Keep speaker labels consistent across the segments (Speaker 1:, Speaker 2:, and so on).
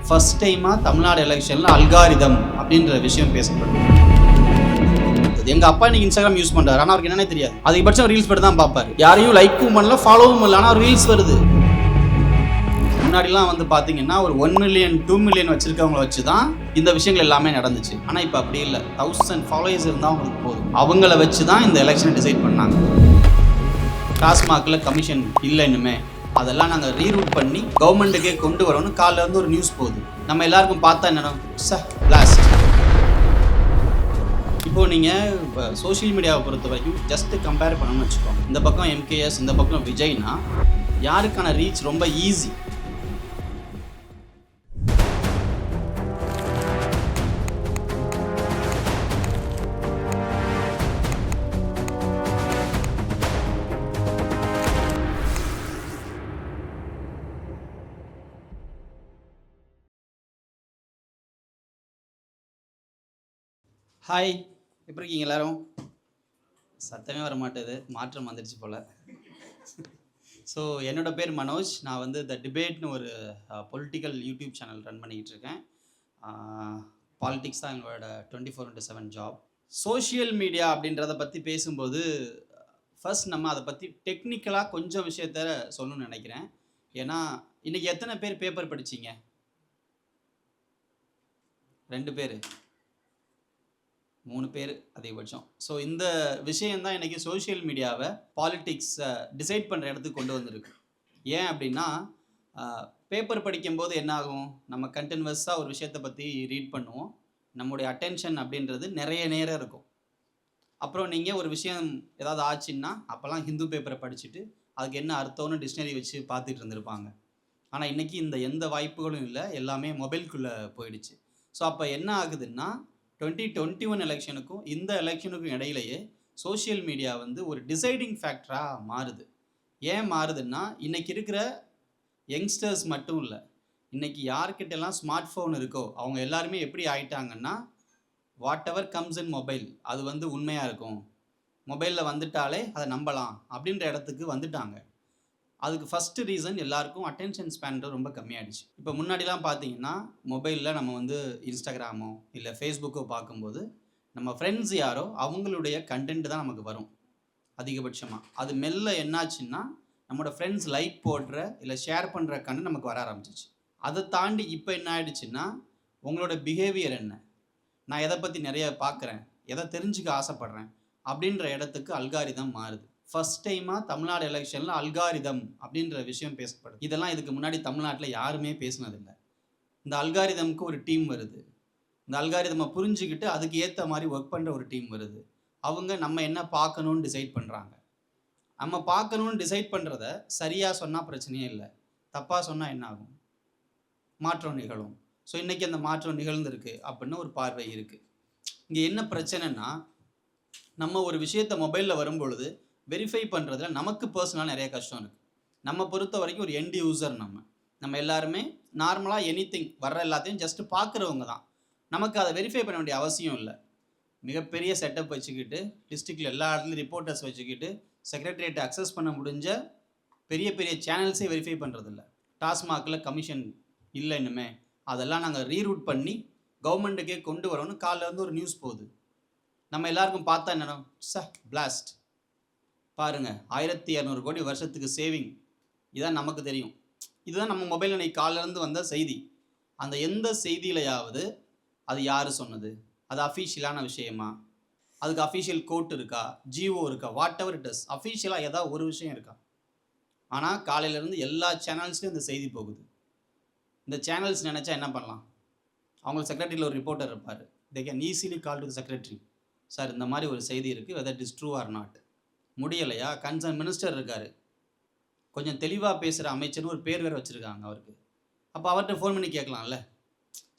Speaker 1: First டைமாக தமிழ்நாடு எலெக்ஷனில் algorithm அப்படின்ற விஷயம் பேசப்படுது. எங்கள் அப்பா இன்னைக்கு இன்ஸ்டாகிராம் யூஸ் பண்ணுறாரு, ஆனால் அவருக்கு என்னன்னே தெரியாது. அதிகபட்சம் ரீல்ஸ் பட்டு தான் பார்ப்பாரு. யாரையும் லைக்கும் பண்ணல, ஃபாலோவும் பண்ணல, ஆனால் ரீல்ஸ் வருது. முன்னாடிலாம் வந்து பார்த்தீங்கன்னா ஒரு 1 மில்லியன் 2 மில்லியன் வச்சிருக்கவங்களை வச்சு தான் இந்த விஷயங்கள் எல்லாமே நடந்துச்சு. ஆனால் இப்போ அப்படி இல்லை. 1000 ஃபாலோவர்ஸ் இருந்தால் அவங்களுக்கு போதும். அவங்கள வச்சு தான் இந்த எலெக்ஷனை டிசைட் பண்ணாங்க. டாஸ்மாகில் கமிஷன் இல்லை இன்னுமே, அதெல்லாம் நாங்கள் ரீரூட் பண்ணி கவர்மெண்ட்டுக்கே கொண்டு வரோன்னு காலைல இருந்து ஒரு நியூஸ் போகுது. நம்ம எல்லாருக்கும் பார்த்தா என்னன்னா பிளாஸ்ட். இப்போது நீங்கள் சோஷியல் மீடியாவை பொறுத்த வரைக்கும் ஜஸ்ட்டு கம்பேர் பண்ணணும்னு வச்சுக்கோங்க. இந்த பக்கம் MKS, இந்த பக்கம் விஜய்னா யாருக்கான ரீச் ரொம்ப ஈஸி? ஹாய், எப்படி இருக்கீங்க எல்லாரும்? சத்தமே வர மாட்டேது, மாற்றம் வந்துடுச்சு போல். ஸோ என்னோட பேர் மனோஜ். நான் வந்து த டிபேட்னு ஒரு பொலிட்டிக்கல் யூடியூப் சேனல் ரன் பண்ணிக்கிட்டு இருக்கேன். பாலிடிக்ஸ் தான் எங்களோட 24/7 ஜாப். சோஷியல் மீடியா அப்படின்றத பற்றி பேசும்போது ஃபர்ஸ்ட் நம்ம அதை பற்றி டெக்னிக்கலாக கொஞ்சம் விஷயத்த சொல்லணும்னு நினைக்கிறேன். ஏன்னா இன்றைக்கி எத்தனை பேர் பேப்பர் படிச்சிங்க? 2 பேர், 3 பேர் அதிகபட்சம். ஸோ இந்த விஷயந்தான் இன்றைக்கி சோஷியல் மீடியாவை பாலிட்டிக்ஸை டிசைட் பண்ணுற இடத்துக்கு கொண்டு வந்திருக்கு. ஏன் அப்படின்னா, பேப்பர் படிக்கும்போது என்ன ஆகும், நம்ம கண்டினியூஸாக ஒரு விஷயத்தை பற்றி ரீட் பண்ணுவோம். நம்முடைய அட்டென்ஷன் அப்படின்றது நிறைய நேரம் இருக்கும். அப்புறம் நீங்கள் ஒரு விஷயம் ஏதாவது ஆச்சுன்னா அப்போல்லாம் ஹிந்து பேப்பரை படிச்சுட்டு அதுக்கு என்ன அர்த்தம்னு டிக்ஷனரி வச்சு பார்த்துட்டு இருந்திருப்பாங்க. ஆனால் இன்றைக்கி இந்த எந்த வாய்ப்புகளும் இல்லை, எல்லாமே மொபைலுக்குள்ளே போயிடுச்சு. ஸோ அப்போ என்ன ஆகுதுன்னா, 2021 எலெக்ஷனுக்கும் இந்த எலெக்ஷனுக்கும் இடையிலேயே சோஷியல் மீடியா வந்து ஒரு டிசைடிங் ஃபேக்டராக மாறுது. ஏன் மாறுதுன்னா, இன்றைக்கி இருக்கிற யங்ஸ்டர்ஸ் மட்டும் இல்லை, இன்றைக்கி யார்கிட்டலாம் ஸ்மார்ட் ஃபோன் இருக்கோ அவங்க எல்லாருமே எப்படி ஆயிட்டாங்கன்னா, whatever comes in mobile அது வந்து உண்மையாக இருக்கும், மொபைலில் வந்துட்டாலே அதை நம்பலாம் அப்படின்ற இடத்துக்கு வந்துட்டாங்க. அதுக்கு ஃபஸ்ட்டு ரீசன் எல்லாருக்கும் அட்டென்ஷன் ஸ்பேன் ரொம்ப கம்மியாகிடுச்சு. இப்போ முன்னாடிலாம் பார்த்தீங்கன்னா மொபைலில் நம்ம வந்து இன்ஸ்டாகிராமோ இல்லை ஃபேஸ்புக்கோ பார்க்கும்போது நம்ம ஃப்ரெண்ட்ஸ் யாரோ அவங்களுடைய கண்டென்ட் தான் நமக்கு வரும் அதிகபட்சமாக. அது மெல்ல என்னாச்சுன்னா நம்மளோட ஃப்ரெண்ட்ஸ் லைக் போடுற இல்லை ஷேர் பண்ணுற கண்டென்ட் நமக்கு வர ஆரம்பிச்சிச்சு. அதை தாண்டி இப்போ என்ன ஆயிடுச்சுன்னா, உங்களோட பிஹேவியர் என்ன, நான் எதை பற்றி நிறைய பார்க்குறேன், எதை தெரிஞ்சுக்க ஆசைப்பட்றேன் அப்படின்ற இடத்துக்கு அல்காரிதம் மாறுது. ஃபர்ஸ்ட் டைமாக தமிழ்நாடு எலெக்ஷனில் அல்காரிதம் அப்படின்ற விஷயம் பேசப்படுது. இதெல்லாம் இதுக்கு முன்னாடி தமிழ்நாட்டில் யாருமே பேசினதில்லை. இந்த அல்காரிதமுக்கு ஒரு டீம் வருது. இந்த அல்காரிதமை புரிஞ்சுக்கிட்டு அதுக்கு ஏற்ற மாதிரி ஒர்க் பண்ணுற ஒரு டீம் வருது. அவங்க நம்ம என்ன பார்க்கணுன்னு டிசைட் பண்ணுறாங்க. நம்ம பார்க்கணுன்னு டிசைட் பண்ணுறத சரியாக சொன்னால் பிரச்சனையே இல்லை, தப்பாக சொன்னால் என்ன ஆகும், மாற்றம் நிகழும். ஸோ இன்றைக்கி அந்த மாற்றம் நிகழ்ந்துருக்கு அப்படின்னு ஒரு பார்வை இருக்குது. இங்கே என்ன பிரச்சனைனா, நம்ம ஒரு விஷயத்தை மொபைலில் வரும்பொழுது வெரிஃபை பண்ணுறதுல நமக்கு பர்சனலாக நிறைய கஷ்டம் இருக்குது. நம்ம பொறுத்த வரைக்கும் ஒரு எண்ட் யூசர். நம்ம எல்லாருமே நார்மலாக எனிதிங் வர்ற எல்லாத்தையும் ஜஸ்ட்டு பார்க்குறவங்க தான். நமக்கு அதை வெரிஃபை பண்ண வேண்டிய அவசியம் இல்லை. மிகப்பெரிய செட்டப் வச்சுக்கிட்டு டிஸ்ட்ரிக்டில் எல்லா இடத்துலையும் ரிப்போர்ட்டர்ஸ் வச்சுக்கிட்டு செக்ரட்டரியேட்டை அக்சஸ் பண்ண முடிஞ்ச பெரிய பெரிய சேனல்ஸே வெரிஃபை பண்ணுறதில்ல. டாஸ்மாகில் கமிஷன் இல்லை இன்னுமே, அதெல்லாம் நாங்கள் ரீரூட் பண்ணி கவர்மெண்ட்டுக்கே கொண்டு வரோன்னு காலைல இருந்து ஒரு நியூஸ் போகுது. நம்ம எல்லாருக்கும் பார்த்தா என்னன்னா பிளாஸ்ட் பாருங்கள், 1200 கோடி வருஷத்துக்கு சேவிங். இதான் நமக்கு தெரியும். இதுதான் நம்ம மொபைலில் இன்னைக்கு காலிலேருந்து வந்த செய்தி. அந்த எந்த செய்தியிலையாவது அது யார் சொன்னது, அது அஃபீஷியலான விஷயமா, அதுக்கு அஃபீஷியல் கோர்ட் இருக்கா, ஜிஓ இருக்கா, வாட் எவர் இட் இஸ், அஃபீஷியலாக ஏதாவது ஒரு விஷயம் இருக்கா? ஆனால் காலையிலேருந்து எல்லா சேனல்ஸ்லையும் இந்த செய்தி போகுது. இந்த சேனல்ஸ் நினச்சா என்ன பண்ணலாம், அவங்க செக்ரட்டரியில் ஒரு ரிப்போர்ட்டர் இருப்பார். They can easily call to secretary, sir இந்த மாதிரி ஒரு செய்தி இருக்குது, whether it is true R not. முடியலையா, கன்சர்ன் மினிஸ்டர் இருக்கார், கொஞ்சம் தெளிவாக பேசுகிற அமைச்சர்னு ஒரு பேர் வேறு வச்சுருக்காங்க அவருக்கு, அப்போ அவர்கிட்ட ஃபோன் பண்ணி கேட்கலாம்ல.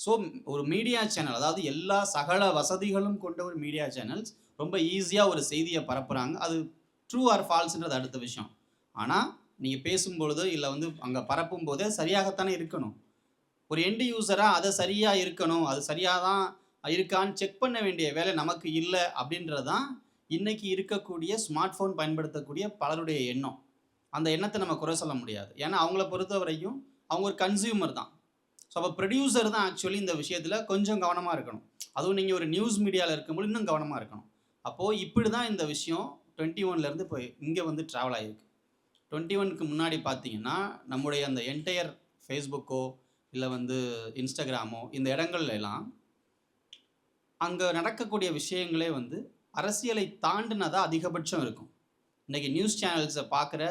Speaker 1: ஸோ ஒரு மீடியா சேனல், அதாவது எல்லா சகல வசதிகளும் கொண்ட ஒரு மீடியா சேனல்ஸ் ரொம்ப ஈஸியாக ஒரு செய்தியை பரப்புகிறாங்க. அது ட்ரூ ஆர் ஃபால்ஸுன்றது அடுத்த விஷயம். ஆனால் நீங்கள் பேசும்பொழுது இல்லை வந்து அங்கே பரப்பும் போதே சரியாகத்தானே இருக்கணும். ஒரு எண்டு யூஸராக அதை சரியாக இருக்கணும், அது சரியாக தான் இருக்கான்னு செக் பண்ண வேண்டிய வேலை நமக்கு இல்லை அப்படின்றது தான் இன்றைக்கி இருக்கக்கூடிய ஸ்மார்ட் ஃபோன் பயன்படுத்தக்கூடிய பலருடைய எண்ணம். அந்த எண்ணத்தை நம்ம குறை சொல்ல முடியாது. ஏன்னா அவங்கள பொறுத்த வரைக்கும் அவங்க ஒரு கன்சியூமர் தான். ஸோ ஸோ அப்போ ப்ரொடியூசர் தான் ஆக்சுவலி இந்த விஷயத்தில் கொஞ்சம் கவனமாக இருக்கணும். அதுவும் நீங்கள் ஒரு நியூஸ் மீடியாவில் இருக்கும்போது இன்னும் கவனமாக இருக்கணும். அப்போது இப்படி தான் இந்த விஷயம் 21லேருந்து இப்போ இங்கே வந்து ட்ராவல் ஆகிருக்கு. 21க்கு முன்னாடி பார்த்தீங்கன்னா நம்முடைய அந்த என்டையர் ஃபேஸ்புக்கோ இல்லை வந்து இன்ஸ்டாகிராமோ இந்த இடங்கள்ல எல்லாம் அங்கே நடக்கக்கூடிய விஷயங்களே வந்து அரசியலை தாண்டினதாக அதிகபட்சம் இருக்கும். இன்றைக்கி நியூஸ் சேனல்ஸை பார்க்குற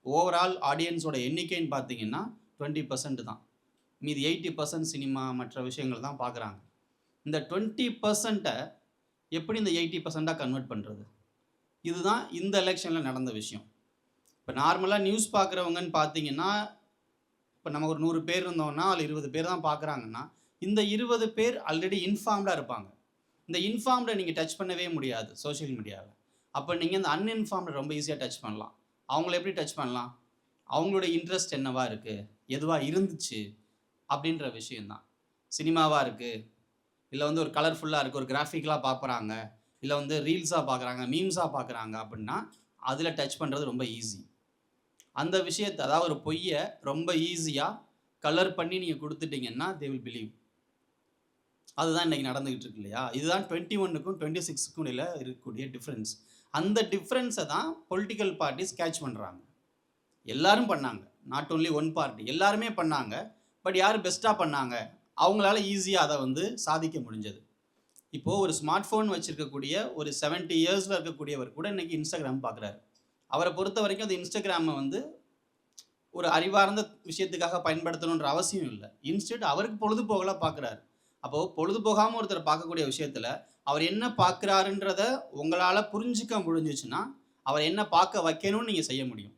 Speaker 1: ஓவரால் ஆடியன்ஸோட எண்ணிக்கைன்னு பார்த்தீங்கன்னா 20% தான். மீதி 80% சினிமா மற்ற விஷயங்கள் தான் பார்க்குறாங்க. இந்த 20%-ஐ எப்படி இந்த 80%-ஆக கன்வெர்ட் பண்ணுறது? இதுதான் இந்த எலெக்ஷனில் நடந்த விஷயம். இப்போ நார்மலாக நியூஸ் பார்க்குறவங்கன்னு பார்த்தீங்கன்னா, இப்போ நம்ம ஒரு 100 பேர் இருந்தோம்னா அதில் 20 பேர் தான் பார்க்குறாங்கன்னா, இந்த 20 பேர் ஆல்ரெடி இன்ஃபார்ம்டாக இருப்பாங்க. இந்த இன்ஃபார்ம்டை நீங்கள் டச் பண்ணவே முடியாது சோஷியல் மீடியாவில். அப்போ நீங்கள் இந்த அன்இன்ஃபார்ம்டை ரொம்ப ஈஸியாக டச் பண்ணலாம். அவங்கள எப்படி டச் பண்ணலாம்? அவங்களோட இன்ட்ரெஸ்ட் என்னவா இருக்குது, எதுவாக இருந்துச்சு அப்படின்ற விஷயந்தான். சினிமாவாக இருக்குது, இல்லை வந்து ஒரு கலர்ஃபுல்லாக இருக்குது, ஒரு கிராஃபிக்கலாக பார்க்குறாங்க, இல்லை வந்து ரீல்ஸாக பார்க்குறாங்க, மீம்ஸாக பார்க்குறாங்க அப்படின்னா அதில் டச் பண்ணுறது ரொம்ப ஈஸி. அந்த விஷயத்தை, அதாவது ஒரு பொய்யை ரொம்ப ஈஸியாக கலர் பண்ணி நீங்கள் கொடுத்துட்டீங்கன்னா தே வில் பிலீவ். அதுதான் இன்றைக்கி நடந்துக்கிட்டு இருக்கு இல்லையா? இதுதான் 21க்கும் 26க்கும் இடையில் இருக்கக்கூடிய டிஃப்ரென்ஸ். அந்த டிஃப்ரென்ஸை தான் பொலிட்டிக்கல் பார்ட்டிஸ் கேட்ச் பண்ணுறாங்க. எல்லாரும் பண்ணாங்க, நாட் ஓன்லி ஒன் பார்ட்டி, எல்லாருமே பண்ணாங்க. பட் யார் பெஸ்ட்டாக பண்ணாங்க? அவங்களால ஈஸியாக அதை வந்து சாதிக்க முடிஞ்சது. இப்போது ஒரு ஸ்மார்ட் ஃபோன் வச்சுருக்கக்கூடிய ஒரு 70 இயர்ஸில் இருக்கக்கூடியவர் கூட இன்றைக்கி இன்ஸ்டாகிராம் பார்க்குறாரு. அவரை பொறுத்த வரைக்கும் அந்த இன்ஸ்டாகிராமை வந்து ஒரு அறிவார்ந்த விஷயத்துக்காக பயன்படுத்தணுன்ற அவசியம் இல்லை. இன்ஸ்டெட் அவருக்கு பொழுதுபோகலாக பார்க்குறாரு. அப்போது பொழுதுபோகாமல் ஒருத்தர் பார்க்கக்கூடிய விஷயத்தில் அவர் என்ன பார்க்குறாருன்றத உங்களால் புரிஞ்சிக்க முடிஞ்சிச்சுன்னா அவர் என்ன பார்க்க வைக்கணும்னு நீங்கள் செய்ய முடியும்.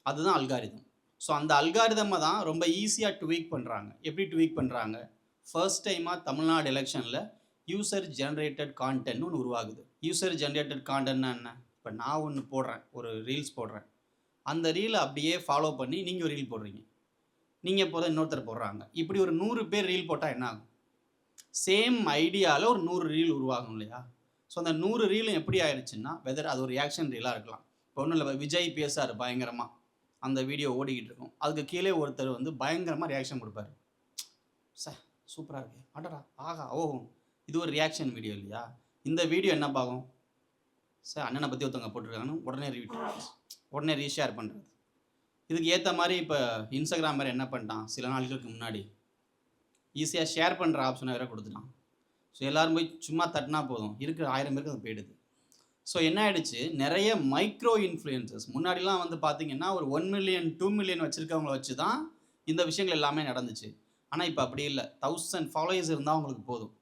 Speaker 1: அதுதான் அல்காரிதம். ஸோ அந்த அல்காரிதமை தான் ரொம்ப ஈஸியாக ட்வீக் பண்ணுறாங்க. எப்படி ட்வீக் பண்ணுறாங்க? ஃபர்ஸ்ட் டைமாக தமிழ்நாடு எலெக்ஷனில் யூசர் ஜென்ரேட்டட் கான்டென்ட்னு ஒன்று உருவாகுது. யூசர் ஜென்ரேட்டட் கான்டென்ட்னா என்ன? இப்போ நான் ஒன்று போடுறேன், ஒரு ரீல்ஸ் போடுறேன், அந்த ரீலை அப்படியே ஃபாலோ பண்ணி நீங்கள் ஒரு ரீல் போடுறீங்க, நீங்கள் போத இன்னொருத்தர் போடுறாங்க, இப்படி ஒரு 100 பேர் ரீல் போட்டால் என்ன ஆகும்? சேம் ஐடியாவில் ஒரு 100 ரீல் உருவாகும் இல்லையா? ஸோ அந்த 100 ரீலும் எப்படி ஆயிடுச்சுன்னா, வெதர் அது ஒரு ரியாக்ஷன் ரீலாக இருக்கலாம். இப்போ ஒன்றும் இல்லை, விஜய் பேசார் பயங்கரமாக, அந்த வீடியோ ஓடிக்கிட்டு இருக்கும், அதுக்கு கீழே ஒருத்தர் வந்து பயங்கரமாக ரியாக்ஷன் கொடுப்பாரு, சார் சூப்பராக இருக்கு, அடடா ஆகா ஓ, இது ஒரு ரியாக்ஷன் வீடியோ இல்லையா? இந்த வீடியோ என்ன பாகும்? சார் அண்ணனை பற்றி ஒருத்தவங்க போட்டிருக்காங்கன்னு உடனே ரீஷேர் பண்ணுறது. இதுக்கு ஏற்ற மாதிரி இப்போ இன்ஸ்டாகிராம் வேறு என்ன பண்ணிட்டான், சில நாட்களுக்கு முன்னாடி ஈஸியாக ஷேர் பண்ணுற ஆப்ஷனை வேறு கொடுத்துட்டான். ஸோ எல்லோரும் போய் சும்மா தட்டினா போதும், இருக்கிற 1000 பேருக்கு அது போயிடுது. ஸோ என்ன ஆகிடுச்சு, நிறைய மைக்ரோ இன்ஃப்ளூயன்சர்ஸ், முன்னாடிலாம் வந்து பார்த்திங்கன்னா ஒரு 1 மில்லியன் 2 மில்லியன் வச்சுருக்கவங்கள வச்சு தான் இந்த விஷயங்கள் எல்லாமே நடந்துச்சு. ஆனால் இப்போ அப்படி இல்லை, 1000 ஃபாலோயர்ஸ் இருந்தால் அவங்களுக்கு போதும்.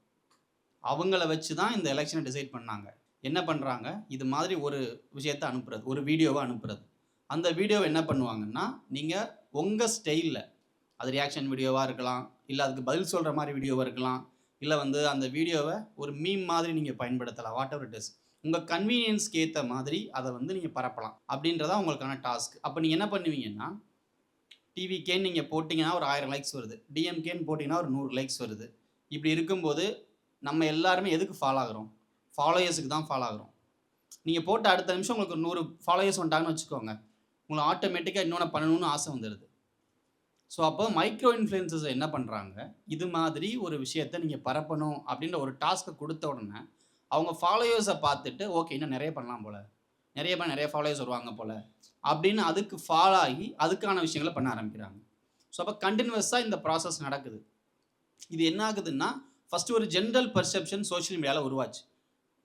Speaker 1: அவங்கள வச்சு தான் இந்த எலெக்ஷனை டிசைட் பண்ணாங்க. என்ன பண்ணுறாங்க, இது மாதிரி ஒரு விஷயத்தை அனுப்புறது, ஒரு வீடியோவை அனுப்புறது. அந்த வீடியோவை என்ன பண்ணுவாங்கன்னா, நீங்கள் உங்கள் ஸ்டைலில், அது ரியாக்ஷன் வீடியோவாக இருக்கலாம், இல்லை அதுக்கு பதில் சொல்கிற மாதிரி வீடியோவாக இருக்கலாம், இல்லை வந்து அந்த வீடியோவை ஒரு மீம் மாதிரி நீங்கள் பயன்படுத்தலாம், வாட் எவர் இட் இஸ். உங்கள் கன்வீனியன்ஸ்க்கு ஏற்ற மாதிரி அதை வந்து நீங்கள் பரப்பலாம் அப்படின்றதான் உங்களுக்கான டாஸ்க். அப்போ நீங்கள் என்ன பண்ணுவீங்கன்னா, டிவிகேன்னு நீங்கள் போட்டிங்கன்னா ஒரு 1000 லைக்ஸ் வருது, டிஎம்கேன்னு போட்டிங்கன்னா ஒரு 100 லைக்ஸ் வருது. இப்படி இருக்கும்போது நம்ம எல்லாருமே எதுக்கு ஃபாலோ ஆகிறோம்? ஃபாலோயர்ஸுக்கு தான் ஃபாலோ ஆகிறோம். நீங்கள் போட்ட அடுத்த நிமிஷம் உங்களுக்கு 100 ஃபாலோயர்ஸ் வந்துட்டாங்கன்னு வச்சுக்கோங்க, உங்களுக்கு ஆட்டோமேட்டிக்காக இன்னொன்று பண்ணணும்னு ஆசை வந்துடுது. ஸோ அப்போ மைக்ரோ இன்ஃப்ளூயன்சர்ஸ் என்ன பண்ணுறாங்க, இது மாதிரி ஒரு விஷயத்தை நீங்கள் பரப்பணும் அப்படின்ற ஒரு டாஸ்க்கை கொடுத்த உடனே அவங்க ஃபாலோயர்ஸை பார்த்துட்டு ஓகே இன்னும் நிறைய பண்ணலாம் போல், நிறைய ஃபாலோயர்ஸ் வருவாங்க போல் அப்படின்னு அதுக்கு ஃபாலோ ஆகி அதுக்கான விஷயங்களை பண்ண ஆரம்பிக்கிறாங்க. ஸோ அப்போ கண்டினியூஸாக இந்த ப்ராசஸ் நடக்குது. இது என்ன ஆகுதுன்னா, ஃபஸ்ட்டு ஒரு ஜென்ரல் பர்செப்ஷன் சோஷியல் மீடியாவில் உருவாச்சு.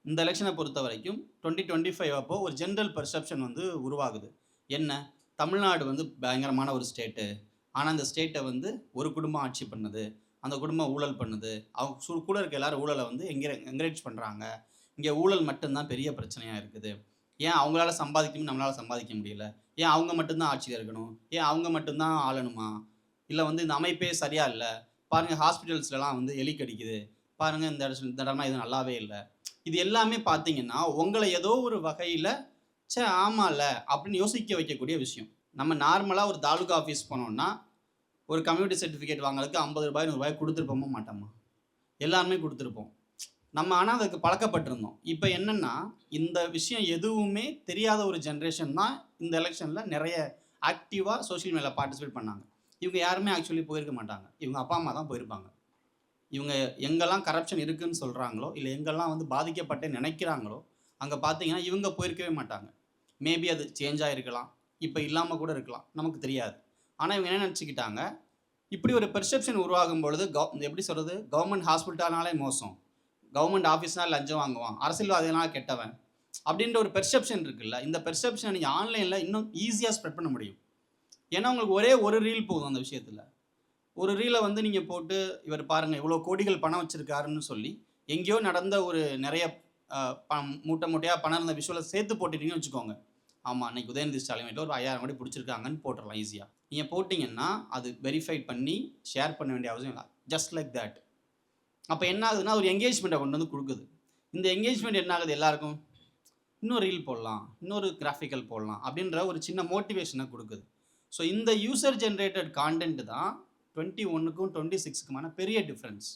Speaker 1: இந்த எலெக்ஷனை பொறுத்த வரைக்கும் 2025 அப்போ ஒரு ஜென்ரல் பர்செப்ஷன் வந்து உருவாகுது. என்ன, தமிழ்நாடு வந்து பயங்கரமான ஒரு ஸ்டேட்டு, ஆனால் அந்த ஸ்டேட்டை வந்து ஒரு குடும்பம் ஆட்சி பண்ணுது, அந்த குடும்பம் ஊழல் பண்ணுது, அவங்க கூட இருக்க எல்லாரும் ஊழலை வந்து என்கரேஜ் பண்ணுறாங்க, இங்கே ஊழல் மட்டும்தான் பெரிய பிரச்சனையாக இருக்குது, ஏன் அவங்களால சம்பாதிக்கணும் நம்மளால் சம்பாதிக்க முடியல, ஏன் அவங்க மட்டும்தான் ஆட்சியில் இருக்கணும், ஏன் அவங்க மட்டும்தான் ஆளணுமா, இல்லை வந்து இந்த அமைப்பே சரியாக இல்லை, பாருங்கள் ஹாஸ்பிட்டல்ஸ்லாம் வந்து எலி கடிக்குது, பாருங்கள் இந்த இடமா இது நல்லாவே இல்லை. இது எல்லாமே பார்த்தீங்கன்னா உங்களை ஏதோ ஒரு வகையில் சே ஆமாம்ல அப்படின்னு யோசிக்க வைக்கக்கூடிய விஷயம். நம்ம நார்மலாக ஒரு தாலுகா ஆஃபீஸ் போனோம்னா ஒரு கம்யூனிட்டி சர்டிஃபிகேட் வாங்குறதுக்கு 50 ரூபாய் 100 ரூபாய் கொடுத்துருப்போமா மாட்டோமா? எல்லாருமே கொடுத்துருப்போம் நம்ம. ஆனால் அதுக்கு பழக்கப்பட்டிருந்தோம். இப்போ என்னென்னா, இந்த விஷயம் எதுவுமே தெரியாத ஒரு ஜென்ரேஷன் தான் இந்த எலெக்ஷனில் நிறைய ஆக்டிவாக சோஷியல் மீடியாவில் பார்ட்டிசிபேட் பண்ணாங்க. இவங்க யாருமே ஆக்சுவலி போயிருக்க மாட்டாங்க. இவங்க அப்பா, அம்மா தான் போயிருப்பாங்க. இவங்க எங்கெல்லாம் கரப்ஷன் இருக்குன்னு சொல்கிறாங்களோ, இல்லை எங்கெல்லாம் வந்து பாதிக்கப்பட்டு நினைக்கிறாங்களோ, அங்கே பார்த்தீங்கன்னா இவங்க போயிருக்கவே மாட்டாங்க. மேபி அது சேஞ்ச் ஆகிருக்கலாம், இப்போ இல்லாமல் கூட இருக்கலாம், நமக்கு தெரியாது. ஆனால் இவங்க என்ன நினச்சிக்கிட்டாங்க, இப்படி ஒரு பெர்செப்ஷன் உருவாகும் பொழுது எப்படி சொல்கிறது, கவர்மெண்ட் ஹாஸ்பிட்டல்னாலே மோசம், கவர்மெண்ட் ஆஃபீஸ்னால் லஞ்சம் வாங்குவான், அரசியல்வாதினால் கெட்டவன் அப்படின்ற ஒரு பெர்செப்ஷன் இருக்குல்ல, இந்த பெர்செப்ஷனை நீங்கள் ஆன்லைனில் இன்னும் ஈஸியாக ஸ்ப்ரெட் பண்ண முடியும். ஏன்னா உங்களுக்கு ஒரே ஒரு ரீல் போதும் அந்த விஷயத்தில். ஒரு ரீலை வந்து நீங்கள் போட்டு இவர் பாருங்கள் இவ்வளோ கோடிகள் பணம் வச்சுருக்காருன்னு சொல்லி எங்கேயோ நடந்த ஒரு நிறைய மூட்டை மூட்டையாக பணம் இருந்த விஷுவலை சேர்த்து போட்டுட்டீங்கன்னு வச்சுக்கோங்க. ஆமாம், அன்றைக்கி உதயநிதி ஸ்டாலின் வீட்டில் ஒரு 5000 கோடி பிடிச்சிருக்காங்கன்னு போட்டுடலாம் ஈஸியாக. நீங்கள் போட்டிங்கன்னா அது வெரிஃபைட் பண்ணி ஷேர் பண்ண வேண்டிய அவசியம் இல்லை. Just like that. அப்போ என்ன ஆகுதுன்னா ஒரு என்கேஜ்மெண்ட்டை கொண்டு வந்து கொடுக்குது. இந்த என்கேஜ்மெண்ட் என்ன ஆகுது, எல்லாருக்கும் இன்னொரு ரீல் போடலாம், இன்னொரு கிராஃபிக்கல் போடலாம் அப்படின்ற ஒரு சின்ன மோட்டிவேஷனை கொடுக்குது. ஸோ இந்த யூசர் ஜென்ரேட்டட் கான்டென்ட் தான் 21க்கும் 26க்குமான பெரிய டிஃப்ரென்ஸ்.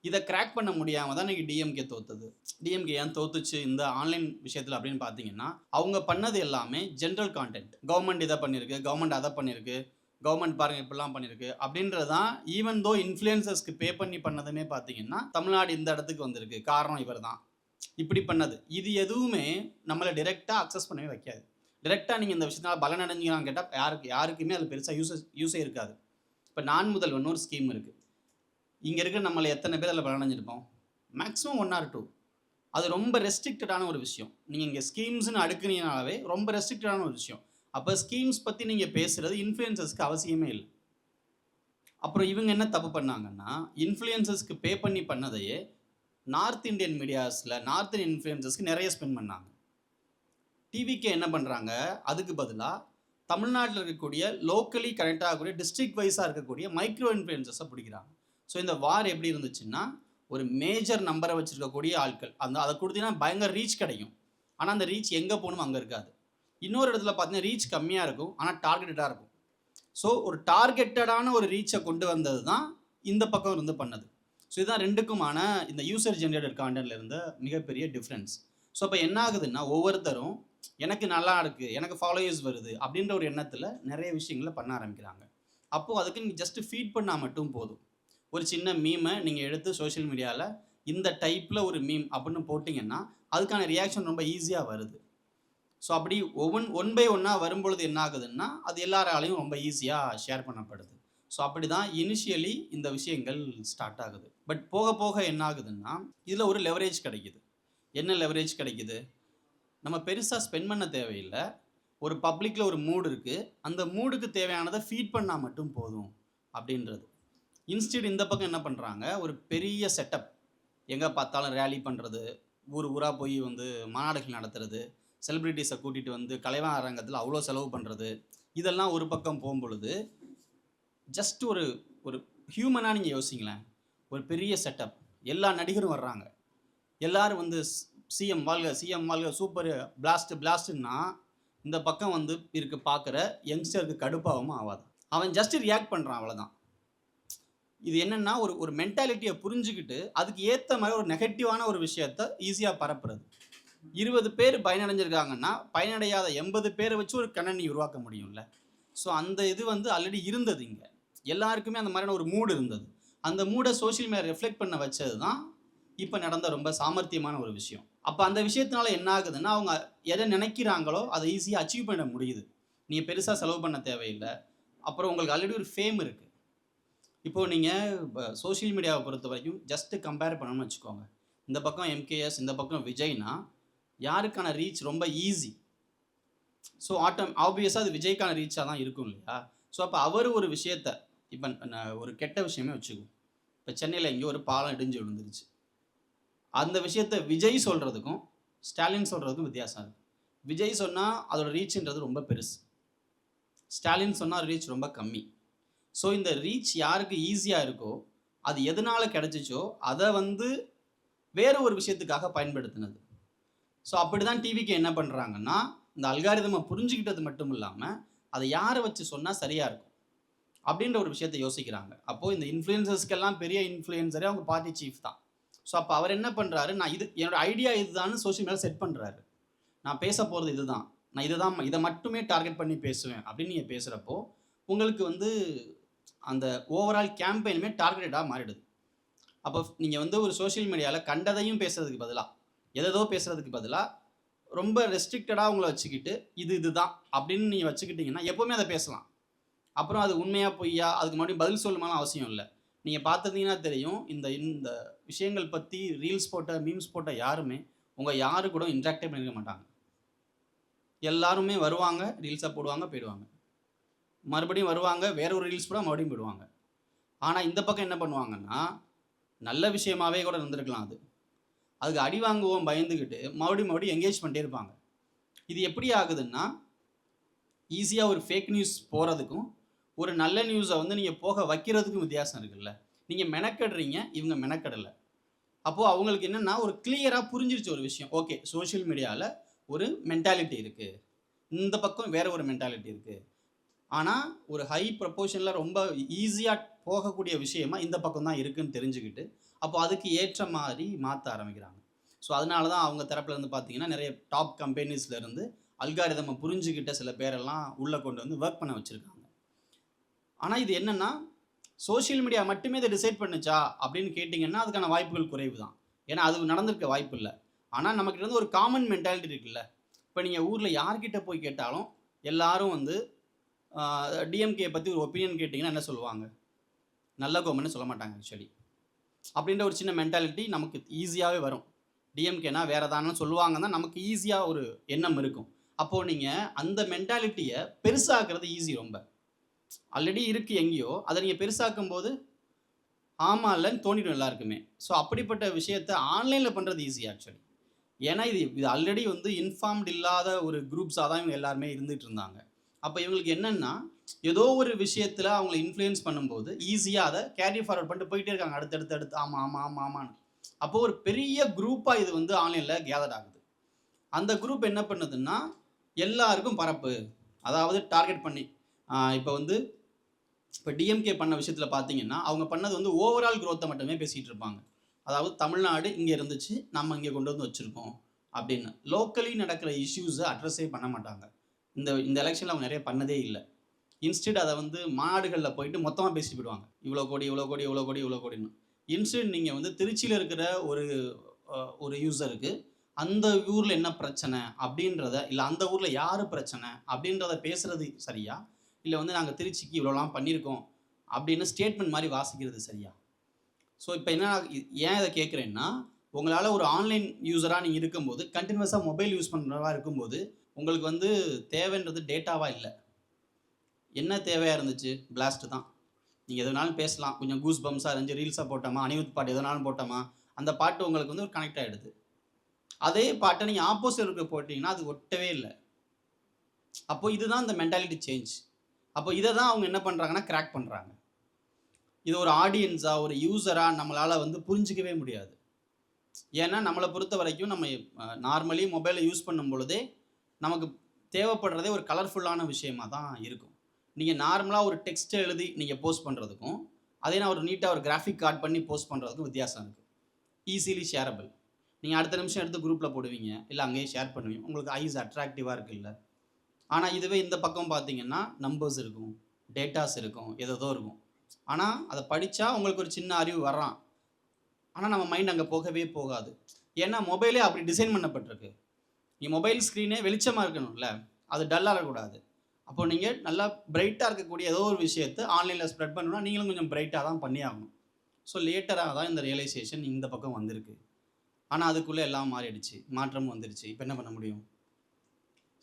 Speaker 1: இதை கிராக் பண்ண முடியாமல் தான் இன்றைக்கி டிஎம்கே தோற்றுது. டிஎம்கே ஏன் தோத்துச்சு இந்த ஆன்லைன் விஷயத்தில் அப்படின்னு பார்த்தீங்கன்னா, அவங்க பண்ணது எல்லாமே ஜென்ரல் கான்டென்ட். கவர்மெண்ட் இதை பண்ணியிருக்கு, கவர்மெண்ட் அதை பண்ணியிருக்கு, கவர்மெண்ட் பாருங்கள் இப்படிலாம் பண்ணியிருக்கு அப்படின்றது தான். ஈவன் தோ இன்ஃப்ளூயன்சர்ஸ்க்கு பே பண்ணி பண்ணதுமே பார்த்தீங்கன்னா தமிழ்நாடு இந்த இடத்துக்கு வந்திருக்கு, காரணம் இவர் தான் இப்படி பண்ணது. இது எதுவுமே நம்மளை டிரெக்டாக அக்சஸ் பண்ணவே வைக்காது. டிரெக்டாக நீங்கள் இந்த விஷயத்தினால பலன் அடைஞ்சிங்களான்னு கேட்டால் யாருக்குமே அது பெருசாக யூஸே இருக்காது. இப்போ நான் முதல்வன் ஒரு ஸ்கீம் இருக்குது. இங்கே இருக்கிற நம்மளை எத்தனை பேர் அதில் பலனடைஞ்சிருப்போம்? Maximum 1 or 2. அது ரொம்ப ரெஸ்ட்ரிக்டடான ஒரு விஷயம். நீங்கள் இங்கே ஸ்கீம்ஸ்னு அடுக்குனீங்கனாலே ரொம்ப ரெஸ்ட்ரிக்டடான ஒரு விஷயம். அப்போ ஸ்கீம்ஸ் பற்றி நீங்கள் பேசுகிறது இன்ஃப்ளூயன்சர்ஸ்க்கு அவசியமே இல்லை. அப்புறம் இவங்க என்ன தப்பு பண்ணாங்கன்னா, இன்ஃப்ளூயன்சர்ஸ்க்கு பே பண்ணி பண்ணதையே நார்த் இந்தியன் மீடியாஸில் நார்த் இந்தியன் இன்ஃப்ளூயன்சர்ஸ்க்கு நிறைய ஸ்பெண்ட் பண்ணாங்க. டிவிக்கு என்ன பண்ணுறாங்க, அதுக்கு பதிலாக தமிழ்நாட்டில் இருக்கக்கூடிய லோக்கலி கனெக்ட் ஆகக்கூடிய டிஸ்ட்ரிக்ட் வைஸாக இருக்கக்கூடிய மைக்ரோ இன்ஃப்ளூயன்சர்ஸை பிடிக்கிறாங்க. ஸோ இந்த வார் எப்படி இருந்துச்சுன்னா, ஒரு மேஜர் நம்பரை வச்சுருக்கக்கூடிய ஆட்கள் அதை கொடுத்தீங்கன்னா பயங்கர ரீச் கிடைக்கும். ஆனால் அந்த ரீச் எங்கே போகணும் அங்கே இருக்காது. இன்னொரு இடத்துல பார்த்தீங்கன்னா ரீச் கம்மியாக இருக்கும், ஆனால் டார்கெட்டடாக இருக்கும். ஸோ ஒரு டார்கெட்டடான ஒரு ரீச்சை கொண்டு வந்தது தான் இந்த பக்கம் இருந்து பண்ணது. ஸோ இதுதான் ரெண்டுக்குமான இந்த யூசர் ஜென்ரேட்டட் கான்டென்ட்ல இருந்த மிகப்பெரிய டிஃப்ரென்ஸ். ஸோ இப்போ என்ன ஆகுதுன்னா, ஒவ்வொருத்தரும் எனக்கு நல்லா இருக்குது, எனக்கு ஃபாலோயர்ஸ் வருது அப்படின்ற ஒரு எண்ணத்தில் நிறைய விஷயங்களை பண்ண ஆரம்பிக்கிறாங்க. அப்போது அதுக்கு நீங்கள் ஜஸ்ட்டு ஃபீட் பண்ணால் மட்டும் போதும். ஒரு சின்ன மீமை நீங்கள் எடுத்து சோஷியல் மீடியாவில் இந்த டைப்பில் ஒரு மீம் அப்படின்னு போட்டிங்கன்னா அதுக்கான ரியாக்ஷன் ரொம்ப ஈஸியாக வருது. ஸோ அப்படி ஒன் பை ஒன்னாக வரும்பொழுது என்ன ஆகுதுன்னா, அது எல்லாராலையும் ரொம்ப ஈஸியாக ஷேர் பண்ணப்படுது. ஸோ அப்படி தான் இனிஷியலி இந்த விஷயங்கள் ஸ்டார்ட் ஆகுது. பட் போக போக என்ன ஆகுதுன்னா, இதில் ஒரு லெவரேஜ் கிடைக்குது. என்ன லெவரேஜ் கிடைக்குது? நம்ம பெருசாக ஸ்பெண்ட் பண்ண தேவையில்லை. ஒரு பப்ளிக்கில் ஒரு மூடு இருக்குது, அந்த மூடுக்கு தேவையானதை ஃபீட் பண்ணால் மட்டும் போதும் அப்படின்றது. இன்ஸ்டியூட் இந்த பக்கம் என்ன பண்ணுறாங்க, ஒரு பெரிய செட்டப், எங்கே பார்த்தாலும் ரேலி பண்ணுறது, ஊராக போய் வந்து மாநாடுகள் நடத்துறது, செலிப்ரிட்டிஸை கூட்டிகிட்டு வந்து கலைவாணர் அரங்கத்தில் அவ்வளோ செலவு பண்ணுறது, இதெல்லாம் ஒரு பக்கம் போகும்பொழுது ஜஸ்ட் ஒரு ஒரு ஹியூமனாக நீங்கள் யோசிங்களேன். ஒரு பெரிய செட்டப், எல்லா நடிகரும் வர்றாங்க, எல்லோரும் வந்து சிஎம் வாழ்க சிஎம் வாழ்க சூப்பர் பிளாஸ்ட்டுன்னா இந்த பக்கம் வந்து இருக்கு பார்க்குற யங்ஸ்டருக்கு கடுப்பாகவும் ஆகாது. அவன் ஜஸ்ட் ரியாக்ட் பண்ணுறான், அவ்வளோதான். இது என்னென்னா ஒரு மென்டாலிட்டியை புரிஞ்சுக்கிட்டு அதுக்கு ஏற்ற மாதிரி ஒரு நெகட்டிவான ஒரு விஷயத்த ஈஸியாக பரப்புறது. 20 பேர் பயனடைஞ்சிருக்காங்கன்னா பயனடையாத 80 பேரை வச்சு ஒரு கணனி உருவாக்க முடியும்ல. ஸோ அந்த இது வந்து ஆல்ரெடி இருந்தது. இங்கே எல்லாருக்குமே அந்த மாதிரியான ஒரு மூடு இருந்தது. அந்த மூடை சோஷியல் மீடியா ரெஃப்ளெக்ட் பண்ண வச்சது தான் இப்போ நடந்த ரொம்ப சாமர்த்தியமான ஒரு விஷயம். அப்போ அந்த விஷயத்தினால என்ன ஆகுதுன்னா, அவங்க எதை நினைக்கிறாங்களோ அதை ஈஸியாக அச்சீவ் பண்ண முடியுது. நீங்கள் பெருசாக செலவு பண்ண தேவையில்லை. அப்புறம் உங்களுக்கு ஆல்ரெடி ஒரு ஃபேம் இருக்குது. இப்போது நீங்கள் சோஷியல் மீடியாவை பொறுத்த வரைக்கும் ஜஸ்ட்டு கம்பேர் பண்ணணும்னு வச்சுக்கோங்க. இந்த பக்கம் எம்கேஎஸ், இந்த பக்கம் விஜய்னா யாருக்கான ரீச் ரொம்ப ஈஸி. ஸோ ஆப்வியஸாக அது விஜய்க்கான ரீச்சாக தான் இருக்கும் இல்லையா. ஸோ அப்போ அவர் ஒரு விஷயத்தை, இப்போ ஒரு கெட்ட விஷயமே வச்சுக்குவோம். இப்போ சென்னையில் எங்கேயோ ஒரு பாலம் இடிஞ்சு விழுந்துருச்சு. அந்த விஷயத்தை விஜய் சொல்கிறதுக்கும் ஸ்டாலின் சொல்கிறதுக்கும் வித்தியாசம் இருக்குது. விஜய் சொன்னால் அதோட ரீச்ன்றது ரொம்ப பெருசு, ஸ்டாலின் சொன்னால் ரீச் ரொம்ப கம்மி. ஸோ இந்த ரீச் யாருக்கு ஈஸியாக இருக்கோ, அது எதனால் கிடச்சிச்சோ அதை வந்து வேறு ஒரு விஷயத்துக்காக பயன்படுத்தினது. ஸோ அப்படி தான் டிவிக்கு என்ன பண்ணுறாங்கன்னா, இந்த அல்காரிதமை புரிஞ்சுக்கிட்டது மட்டும் இல்லாமல் அதை யாரை வச்சு சொன்னால் சரியாக இருக்கும் அப்படின்ற ஒரு விஷயத்தை யோசிக்கிறாங்க. அப்போது இந்த இன்ஃப்ளூயன்சர்ஸ்க்கெல்லாம் பெரிய இன்ஃப்ளூயன்சரே அவங்க பார்ட்டி சீஃப் தான். ஸோ அப்போ அவர் என்ன பண்ணுறாரு, நான் என்னோடய ஐடியா இதுதான்னு சோஷியல் மீடியா செட் பண்ணுறாரு. நான் பேச போகிறது இதுதான், நான் இதை மட்டுமே டார்கெட் பண்ணி பேசுவேன் அப்படின்னு நீங்கள் பேசுகிறப்போ உங்களுக்கு வந்து அந்த ஓவரால் கேம்பெயினுமே டார்கெட்டடாக மாறிடுது. அப்போ நீங்கள் வந்து ஒரு சோஷியல் மீடியாவில் கண்டதையும் பேசுறதுக்கு பதிலாக, எதோ பேசுறதுக்கு பதிலாக ரொம்ப ரெஸ்ட்ரிக்டடாக உங்களை வச்சுக்கிட்டு இதுதான் அப்படின்னு நீங்கள் வச்சுக்கிட்டிங்கன்னா எப்போவுமே அதை பேசலாம். அப்புறம் அது உண்மையா பொய்யா அதுக்கு மறுபடியும் பதில் சொல்லணும்னு அவசியம் இல்லை. நீங்கள் பார்த்துருந்தீங்கன்னா தெரியும், இந்த இந்த விஷயங்கள் பற்றி ரீல்ஸ் போட்ட மீம்ஸ் போட்ட யாருமே உங்கள் யாரு கூட இன்ட்ராக்டே பண்ணிக்க மாட்டாங்க. எல்லாருமே வருவாங்க, ரீல்ஸாக போடுவாங்க, போயிடுவாங்க. மறுபடியும் வருவாங்க, வேற ஒரு ரீல்ஸ் கூட மறுபடியும் போயிடுவாங்க. ஆனால் இந்த பக்கம் என்ன பண்ணுவாங்கன்னா, நல்ல விஷயமாவே கூட இருந்திருக்கலாம் அது. அதுக்கு அடி வாங்குவோம் பயந்துக்கிட்டு மறுபடியும் என்கேஜ் பண்ணிட்டே இருப்பாங்க. இது எப்படி ஆகுதுன்னா, ஈஸியாக ஒரு ஃபேக் நியூஸ் போகிறதுக்கும் ஒரு நல்ல நியூஸை வந்து நீங்கள் போக வைக்கிறதுக்கும் வித்தியாசம் இருக்குல்ல. நீங்கள் மெனக்கடுறீங்க, இவங்க மெனக்கடலை. அப்போது அவங்களுக்கு என்னென்னா ஒரு கிளியராக புரிஞ்சிருச்சு ஒரு விஷயம். ஓகே, சோஷியல் மீடியாவில் ஒரு மென்டாலிட்டி இருக்குது, இந்த பக்கம் வேற ஒரு மென்டாலிட்டி இருக்குது. ஆனால் ஒரு ஹை ப்ரப்போர்ஷனில் ரொம்ப ஈஸியாக போகக்கூடிய விஷயமா இந்த பக்கம் தான் இருக்குதுன்னு தெரிஞ்சுக்கிட்டு அப்போ அதுக்கு ஏற்ற மாதிரி மாற்ற ஆரம்பிக்கிறாங்க. ஸோ அதனால தான் அவங்க தரப்புலேருந்து பார்த்தீங்கன்னா நிறைய டாப் கம்பெனிஸ்லேருந்து அல்காரிதமை புரிஞ்சுக்கிட்ட சில பேரெல்லாம் உள்ளே கொண்டு வந்து ஒர்க் பண்ண வச்சுருக்காங்க. ஆனால் இது என்னென்னா, சோஷியல் மீடியா மட்டுமே இதை டிசைட் பண்ணுச்சா அப்படின்னு கேட்டிங்கன்னா அதுக்கான வாய்ப்புகள் குறைவு தான். ஏன்னா அது நடந்திருக்க வாய்ப்பு இல்லை. ஆனால் நமக்கிட்ட இருந்து ஒரு காமன் மென்டாலிட்டி இருக்குல்ல. இப்போ நீங்கள் ஊரில் யார்கிட்ட போய் கேட்டாலும் எல்லாரும் வந்து டிஎம்கே பற்றி ஒரு ஒப்பீனியன் கேட்டிங்கன்னா என்ன சொல்லுவாங்க? நல்ல கவர்மெண்ட்னு சொல்ல மாட்டாங்க ஆக்சுவலி. அப்படின்ற ஒரு சின்ன மென்டாலிட்டி நமக்கு ஈஸியாகவே வரும். டிஎம்கேனா வேறு தானு சொல்லுவாங்க தான் நமக்கு ஈஸியாக ஒரு எண்ணம் இருக்கும். அப்போது நீங்கள் அந்த மென்டாலிட்டியை பெருசாக்குறது ஈஸி ரொம்ப. ஆல்ரெடி இருக்குது எங்கேயோ, அதை நீங்கள் பெருசாக்கும் போது ஆமாம் இல்லைன்னு தோணிடும் எல்லாருக்குமே. ஸோ அப்படிப்பட்ட விஷயத்தை ஆன்லைனில் பண்ணுறது ஈஸி ஆக்சுவலி. ஏன்னா இது ஆல்ரெடி வந்து இன்ஃபார்ம்டு இல்லாத ஒரு குரூப்ஸாக தான் இவங்க எல்லாருமே இருந்துகிட்டு இருந்தாங்க. அப்போ இவங்களுக்கு என்னென்னா, ஏதோ ஒரு விஷயத்தில் அவங்கள இன்ஃப்ளூயன்ஸ் பண்ணும்போது ஈஸியாக அதை கேரி ஃபார்வர்ட் பண்ணிட்டு போயிட்டே இருக்காங்க அடுத்தடுத்து. ஆமாம் ஆமாம் ஆமாம் ஆமான்னு. அப்போது ஒரு பெரிய குரூப்பாக இது வந்து ஆன்லைனில் கேதர் ஆகுது. அந்த குரூப் என்ன பண்ணுதுன்னா எல்லாருக்கும் பரப்பு, அதாவது டார்கெட் பண்ணி இப்போ டிஎம்கே பண்ண விஷயத்தில் பார்த்தீங்கன்னா அவங்க பண்ணது வந்து ஓவரால் க்ரோத்தை மட்டுமே பேசிகிட்டு இருப்பாங்க. அதாவது தமிழ்நாடு இங்கே இருந்துச்சு, நம்ம இங்கே கொண்டு வந்து வச்சுருக்கோம் அப்படின்னு. லோக்கலி நடக்கிற இஷ்யூஸை அட்ரஸே பண்ண மாட்டாங்க. இந்த எலெக்ஷனில் அவங்க நிறைய பண்ணதே இல்லை. இன்ஸ்டெட் அதை வந்து மாநாடுகளில் போயிட்டு மொத்தமாக பேசிட்டு போயிடுவாங்க. இவ்வளோ கோடி இவ்வளோ கோடி இவ்வளோ கோடி இவ்வளோ கோடின்னு. இன்ஸ்டெட் நீங்கள் வந்து திருச்சியில் இருக்கிற ஒரு யூஸருக்கு அந்த ஊரில் என்ன பிரச்சனை அப்படின்றத, இல்லை அந்த ஊரில் யார் பிரச்சனை அப்படின்றத பேசுகிறது சரியா, இல்லை வந்து நாங்கள் திருச்சிக்கு இவ்வளோலாம் பண்ணியிருக்கோம் அப்படின்னு ஸ்டேட்மெண்ட் மாதிரி வாசிக்கிறது சரியா? ஸோ இப்போ என்ன, ஏன் இதை கேட்குறேன்னா, உங்களால் ஒரு ஆன்லைன் யூஸராக நீங்கள் இருக்கும்போது கண்டினியூஸாக மொபைல் யூஸ் பண்ணுறவா இருக்கும்போது உங்களுக்கு வந்து தேவைன்றது டேட்டாவாக இல்லை. என்ன தேவையாக இருந்துச்சு? பிளாஸ்ட்டு தான். நீங்கள் எதுனாலும் பேசலாம், கொஞ்சம் கூஸ் பம்ஸாக இருந்துச்சு, ரீல்ஸாக போட்டோமா, அனிருத் பாட்டு எதனாலும் போட்டோமா, அந்த பாட்டு உங்களுக்கு வந்து ஒரு கனெக்ட் ஆகிடுது. அதே பாட்டை நீங்கள் ஆப்போசிட் இருக்க போட்டிங்கன்னா அது ஒட்டவே இல்லை. அப்போது இதுதான் இந்த மென்டாலிட்டி சேஞ்ச். அப்போ இதை தான் அவங்க என்ன பண்ணுறாங்கன்னா கிராக் பண்ணுறாங்க. இது ஒரு ஆடியன்ஸாக ஒரு யூஸராக நம்மளால் வந்து புரிஞ்சிக்கவே முடியாது. ஏன்னா நம்மளை பொறுத்த வரைக்கும் நம்ம நார்மலி மொபைலை யூஸ் பண்ணும் பொழுதே நமக்கு தேவைப்படுறதே ஒரு கலர்ஃபுல்லான விஷயமாக தான் இருக்கும். நீங்கள் நார்மலாக ஒரு டெக்ஸ்ட்டை எழுதி நீங்கள் போஸ்ட் பண்ணுறதுக்கும் அதே நான் ஒரு நீட்டாக ஒரு கிராஃபிக் கார்ட் பண்ணி போஸ்ட் பண்ணுறதுக்கும் வித்தியாசம் இருக்குது. Easily shareable. நீங்கள் அடுத்த நிமிஷம் எடுத்து குரூப்பில் போடுவீங்க, இல்லை அங்கேயே ஷேர் பண்ணுவீங்க, உங்களுக்கு ஐஸ் அட்ராக்டிவாக இருக்குல்ல. ஆனால் இதுவே இந்த பக்கம் பார்த்தீங்கன்னா நம்பர்ஸ் இருக்கும், டேட்டாஸ் இருக்கும், ஏதோ இருக்கும். ஆனால் அதை படித்தா உங்களுக்கு ஒரு சின்ன அறிவு வர்றான். ஆனால் நம்ம மைண்ட் அங்கே போகவே போகாது. ஏன்னா மொபைலே அப்படி டிசைன் பண்ணப்பட்டிருக்கு. நீங்கள் மொபைல் ஸ்க்ரீனே வெளிச்சமாக இருக்கணும்ல, அது டல்லாக இருக்கக்கூடாது. அப்போது நீங்கள் நல்லா பிரைட்டாக இருக்கக்கூடிய ஏதோ ஒரு விஷயத்தை ஆன்லைனில் ஸ்ப்ரெட் பண்ணணும்னா நீங்களும் கொஞ்சம் பிரைட்டாக தான் பண்ணி ஆகணும். ஸோ லேட்டராக தான் இந்த ரியலைசேஷன் இந்த பக்கம் வந்திருக்கு. ஆனால் அதுக்குள்ளே எல்லாம் மாறிடுச்சு, மாற்றமும் வந்துடுச்சு. இப்போ என்ன பண்ண முடியும்?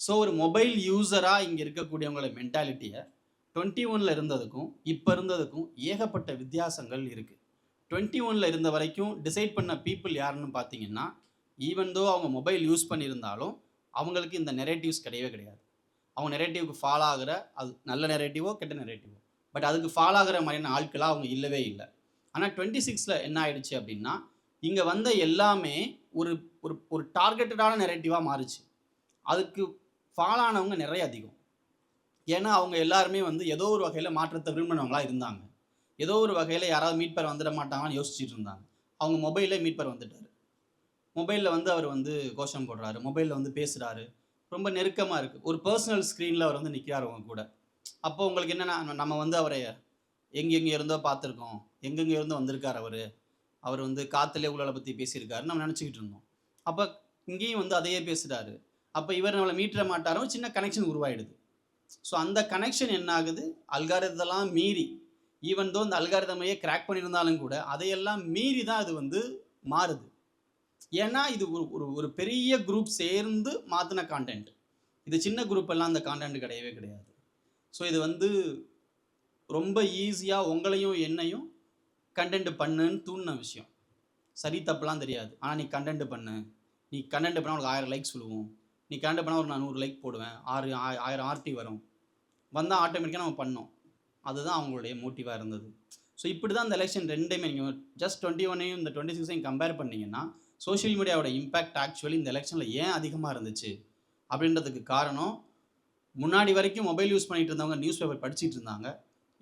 Speaker 1: ஸோ ஒரு மொபைல் யூஸராக இங்கே இருக்கக்கூடியவங்களோட மென்டாலிட்டியை 21 இருந்ததுக்கும் இப்போ இருந்ததுக்கும் ஏகப்பட்ட வித்தியாசங்கள் இருக்குது. 21 இருந்த வரைக்கும் டிசைட் பண்ண பீப்புள் யாருன்னு பார்த்தீங்கன்னா, ஈவன் தோ அவங்க மொபைல் யூஸ் பண்ணியிருந்தாலும் அவங்களுக்கு இந்த நெரேட்டிவ்ஸ் கிடையவே கிடையாது. அவங்க நெரேட்டிவ்க்கு ஃபாலோ ஆகிற, அது நல்ல நெரேட்டிவோ கெட்ட நெரேட்டிவோ, பட் அதுக்கு ஃபாலோ ஆகிற மாதிரியான ஆட்களாக அவங்க இல்லவே இல்லை. ஆனால் 26 என்ன ஆயிடுச்சு அப்படின்னா, இங்கே வந்த எல்லாமே ஒரு ஒரு ஒரு டார்கெட்டடான நெரேட்டிவாக மாறுச்சு. அதுக்கு ஃபாலோ ஆனவங்க நிறைய அதிகம். ஏன்னா அவங்க எல்லாருமே வந்து ஏதோ ஒரு வகையில் மாற்றத்தை விரும்பினவங்களாக இருந்தாங்க. ஏதோ ஒரு வகையில் யாராவது மீட்பர் வந்துட மாட்டாங்கன்னு யோசிச்சுட்டு இருந்தாங்க. அவங்க மொபைலில் மீட்பர் வந்துட்டார். மொபைலில் வந்து அவர் வந்து கோஷம் போடுறாரு, மொபைலில் வந்து பேசுகிறாரு, ரொம்ப நெருக்கமாக இருக்குது. ஒரு பர்சனல் ஸ்க்ரீனில் அவர் வந்து நிற்கிறார் அவங்க கூட. அப்போ உங்களுக்கு என்னென்னா, நம்ம வந்து அவரை எங்கெங்கே இருந்தோ பார்த்துருக்கோம், எங்கெங்கே இருந்தோ வந்திருக்கார் அவர் வந்து காற்றுலே ஊழலை பற்றி பேசியிருக்காருன்னு நம்ம நினச்சிக்கிட்டு இருந்தோம். அப்போ இங்கேயும் வந்து அதையே பேசுகிறாரு. அப்போ இவர் நம்மளை மீட்ற மாட்டாரோ, சின்ன கனெக்ஷன் உருவாயிடுது. ஸோ அந்த கனெக்ஷன் என்ன ஆகுது, அல்காரிதெல்லாம் மீறி, ஈவன் தோ இந்த அல்காரிதமையே கிராக் பண்ணியிருந்தாலும் கூட அதையெல்லாம் மீறி தான் அது வந்து மாறுது. ஏன்னா இது ஒரு பெரிய குரூப் சேர்ந்து மாற்றின கான்டென்ட். இது சின்ன குரூப் எல்லாம் அந்த கான்டென்ட் கிடையவே கிடையாது. ஸோ இது வந்து ரொம்ப ஈஸியாக உங்களையும் என்னையும் கண்டென்ட் பண்ணுன்னு தூண்டின விஷயம். சரி தப்புலாம் தெரியாது. ஆனால் நீ கண்டென்ட் பண்ணு, நீ கண்டென்ட் பண்ணால் உனக்கு 1000 லைக்ஸ் விழுவும், நீ கண்டென்ட் பண்ணால் ஒரு நான் 100 லைக் போடுவேன், 1000 ஆர்டி வரும், வந்தால் ஆட்டோமேட்டிக்காக நம்ம பண்ணோம். அதுதான் அவங்களுடைய மோட்டிவாக இருந்தது. ஸோ இப்படி தான் இந்த எலெக்ஷன் ரெண்டுமே நீங்கள் ஜஸ்ட் 21ஐயும் இந்த 26ஐயும் கம்பேர் பண்ணிங்கன்னா சோஷியல் மீடியாவோட இம்பேக்ட் ஆக்சுவலி இந்த எலெக்ஷனில் ஏன் அதிகமாக இருந்துச்சு அப்படின்றதுக்கு காரணம், முன்னாடி வரைக்கும் மொபைல் யூஸ் பண்ணிகிட்டு இருந்தவங்க நியூஸ் பேப்பர் படிச்சுட்டு இருந்தாங்க,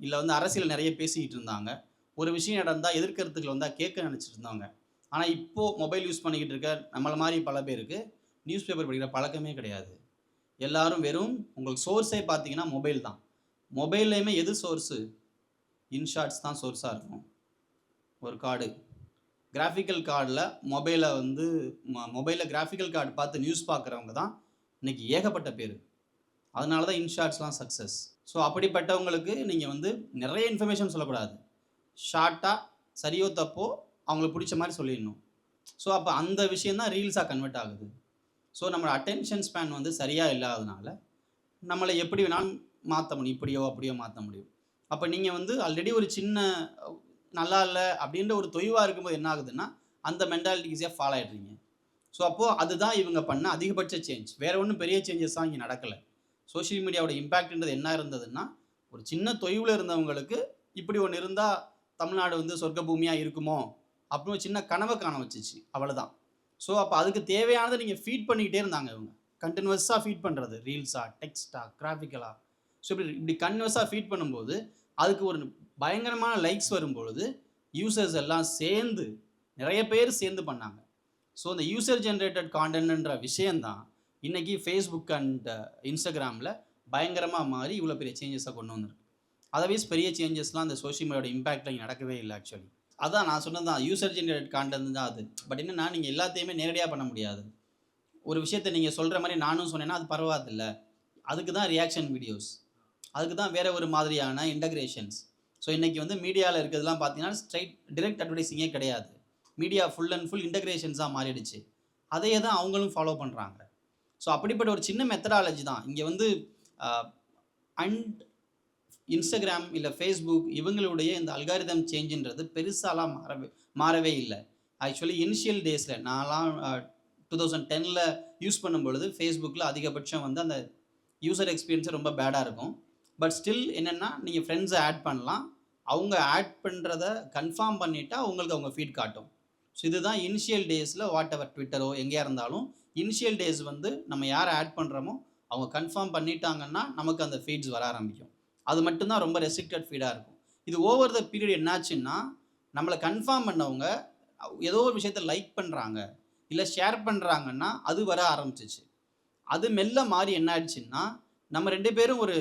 Speaker 1: இல்லை வந்து அரசியல் நிறைய பேசிக்கிட்டு இருந்தாங்க, ஒரு விஷயம் நடந்தால் எதிர்கருத்துக்கள் வந்தால் கேட்க நினச்சிட்டு இருந்தாங்க. ஆனால் இப்போது மொபைல் யூஸ் பண்ணிக்கிட்டு இருக்க நம்மளை மாதிரி பல பேருக்கு நியூஸ் பேப்பர் படிக்கிற பழக்கமே கிடையாது. எல்லாரும் வெறும் உங்களுக்கு சோர்ஸே பார்த்தீங்கன்னா மொபைல் தான். மொபைல்லையுமே எது சோர்ஸு? இன்ஷாட்ஸ் தான் சோர்ஸாக இருக்கும். ஒரு கார்டு கிராஃபிக்கல் கார்டில் மொபைலில் கிராஃபிக்கல் கார்டு பார்த்து நியூஸ் பார்க்குறவங்க தான் இன்றைக்கி ஏகப்பட்ட பேர். அதனால தான் இன்ஷாட்ஸ்லாம் சக்ஸஸ். ஸோ அப்படிப்பட்டவங்களுக்கு நீங்கள் வந்து நிறைய இன்ஃபர்மேஷன் சொல்லக்கூடாது, ஷார்ட்டாக சரியோ தப்போ அவங்களுக்கு பிடிச்ச மாதிரி சொல்லிடணும். ஸோ அப்போ அந்த விஷயந்தான் ரீல்ஸாக கன்வெர்ட் ஆகுது. ஸோ நம்மளோட அட்டென்ஷன் ஸ்பேன் வந்து சரியாக இல்லாததுனால நம்மளை எப்படி வேணாலும் மாற்ற முடியும், இப்படியோ அப்படியோ மாற்ற முடியும். அப்போ நீங்கள் வந்து ஆல்ரெடி ஒரு சின்ன நல்லா இல்லை அப்படின்ற ஒரு தொய்வாக இருக்கும்போது என்ன ஆகுதுன்னா அந்த மென்டாலிட்டி ஈஸியாக ஃபாலோ ஆகிடுறீங்க. ஸோ அப்போது அதுதான் இவங்க பண்ண அதிகபட்ச சேஞ்ச். வேறு ஒன்றும் பெரிய சேஞ்சஸ் தான் இங்கே நடக்கலை. சோஷியல் மீடியாவோட இம்பேக்ட்ன்றது என்ன இருந்ததுன்னா, ஒரு சின்ன தொய்வில் இருந்தவங்களுக்கு இப்படி ஒன்று இருந்தால் தமிழ்நாடு வந்து சொர்க்க பூமியாக இருக்குமோ அப்படின்னு ஒரு சின்ன கனவை காண வச்சிச்சு, அவ்வளோதான். ஸோ அப்போ அதுக்கு தேவையானதை நீங்கள் ஃபீட் பண்ணிக்கிட்டே இருந்தாங்க இவங்க. கண்டினியூஸாக ஃபீட் பண்ணுறது, ரீல்ஸாக, டெக்ஸ்ட்டாக, கிராஃபிக்கலாக. ஸோ இப்படி கண்டினியூஸாக ஃபீட் பண்ணும்போது அதுக்கு ஒரு பயங்கரமான லைக்ஸ் வரும்பொழுது யூசர்ஸ் எல்லாம் சேர்ந்து நிறைய பேர் சேர்ந்து பண்ணாங்க. ஸோ இந்த யூசர் ஜென்ரேட்டட் கான்டென்ட்ன்ற விஷயந்தான் இன்றைக்கி ஃபேஸ்புக் அண்ட் இன்ஸ்டாகிராமில் பயங்கரமாக மாறி இவ்வளோ பெரிய சேஞ்சஸாக கொண்டு வந்திருக்கு. அதர்வைஸ் பெரிய சேஞ்சஸ்லாம் அந்த சோஷியல் மீடியாவோட இம்பேக்டில் நடக்கவே இல்லை ஆக்சுவலி. அதான் நான் சொன்னது தான், யூசர் ஜென்ரேட்டட் கான்டென்ட் தான் அது. பட் என்னன்னா நீங்கள் எல்லாத்தையுமே நேரடியாக பண்ண முடியாது. ஒரு விஷயத்தை நீங்கள் சொல்கிற மாதிரி நானும் சொன்னேன்னா அது பரவாயில்ல, அதுக்கு தான் ரியாக்ஷன் வீடியோஸ், அதுக்கு தான் வேறு ஒரு மாதிரியான இன்டகிரேஷன்ஸ். ஸோ இன்றைக்கி வந்து மீடியாவில் இருக்கிறதுலாம் பார்த்தீங்கன்னா ஸ்ட்ரைட் டிரெக்ட் அட்வர்டைஸிங்கே கிடையாது, மீடியா ஃபுல் அண்ட் ஃபுல் இன்டகிரேஷன்ஸாக மாறிடுச்சு. அதையே தான் அவங்களும் ஃபாலோ பண்ணுறாங்க. ஸோ அப்படிப்பட்ட ஒரு சின்ன மெத்தடாலஜி தான் இங்கே வந்து அண்ட் இன்ஸ்டாகிராம் இல்லை ஃபேஸ்புக் இவங்களுடைய இந்த அல்காரிதம் சேஞ்சுன்றது பெருசாலாம் மாறவே இல்லை. ஆக்சுவலி இனிஷியல் டேஸில் நான்லாம் 2010 யூஸ் பண்ணும் பொழுது ஃபேஸ்புக்கில் அதிகபட்சம் வந்து அந்த யூசர் எக்ஸ்பீரியன்ஸே ரொம்ப பேடாக இருக்கும். பட் ஸ்டில் என்னென்னா நீங்கள் ஃப்ரெண்ட்ஸை ஆட் பண்ணலாம், அவங்க ஆட் பண்ணுறத கன்ஃபார்ம் பண்ணிவிட்டா உங்களுக்கு அவங்க ஃபீட் காட்டும். ஸோ இதுதான் இனிஷியல் டேஸில் வாட் எவர் ட்விட்டரோ எங்கேயா இருந்தாலும் இனிஷியல் டேஸ் வந்து நம்ம யாரை ஆட் பண்ணுறோமோ அவங்க கன்ஃபார்ம் பண்ணிட்டாங்கன்னா நமக்கு அந்த ஃபீட்ஸ் வர ஆரம்பிக்கும். அது மட்டும்தான் ரொம்ப ரெஸ்ட்ரிக்டட் ஃபீடாக இருக்கும். இது ஓவர் த பீரியட் என்னாச்சுன்னா நம்மளை கன்ஃபார்ம் பண்ணவங்க ஏதோ ஒரு விஷயத்தை லைக் பண்ணுறாங்க இல்லை ஷேர் பண்ணுறாங்கன்னா அது வர ஆரம்பிச்சிச்சு. அது மெல்ல மாறி என்ன ஆயிடுச்சுன்னா நம்ம 2 பேரும் ஒரு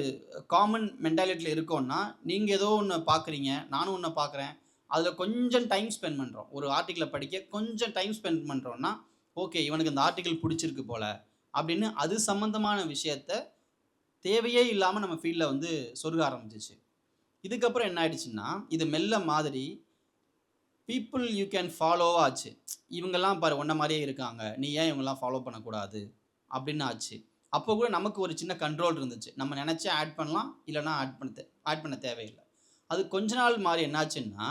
Speaker 1: காமன் மென்டாலிட்டியில் இருக்கோம்னா, நீங்கள் ஏதோ ஒன்று பார்க்குறீங்க, நானும் ஒன்று பார்க்குறேன், அதில் கொஞ்சம் டைம் ஸ்பெண்ட் பண்ணுறோம், ஒரு ஆர்டிக்கிளை படிக்க கொஞ்சம் டைம் ஸ்பெண்ட் பண்ணுறோன்னா ஓகே இவனுக்கு இந்த ஆர்டிக்கிள் பிடிச்சிருக்கு போல் அப்படின்னு அது சம்மந்தமான விஷயத்த தேவையே இல்லாமல் நம்ம ஃபீல்டில் வந்து சொருக ஆரம்பிச்சிச்சு. இதுக்கப்புறம் என்ன ஆயிடுச்சுன்னா இது மெல்ல மாதிரி பீப்புள் யூ கேன் ஃபாலோ ஆச்சு. இவங்கெல்லாம் பாரு ஒன்றை மாதிரியே இருக்காங்க, நீ ஏன் இவங்கெல்லாம் ஃபாலோ பண்ணக்கூடாது அப்படின்னு ஆச்சு. அப்போ கூட நமக்கு ஒரு சின்ன கண்ட்ரோல் இருந்துச்சு, நம்ம நினச்சி ஆட் பண்ணலாம், இல்லைனா ஆட் பண்ண தேவையில்லை. அது கொஞ்ச நாள் மாதிரி என்னாச்சுன்னா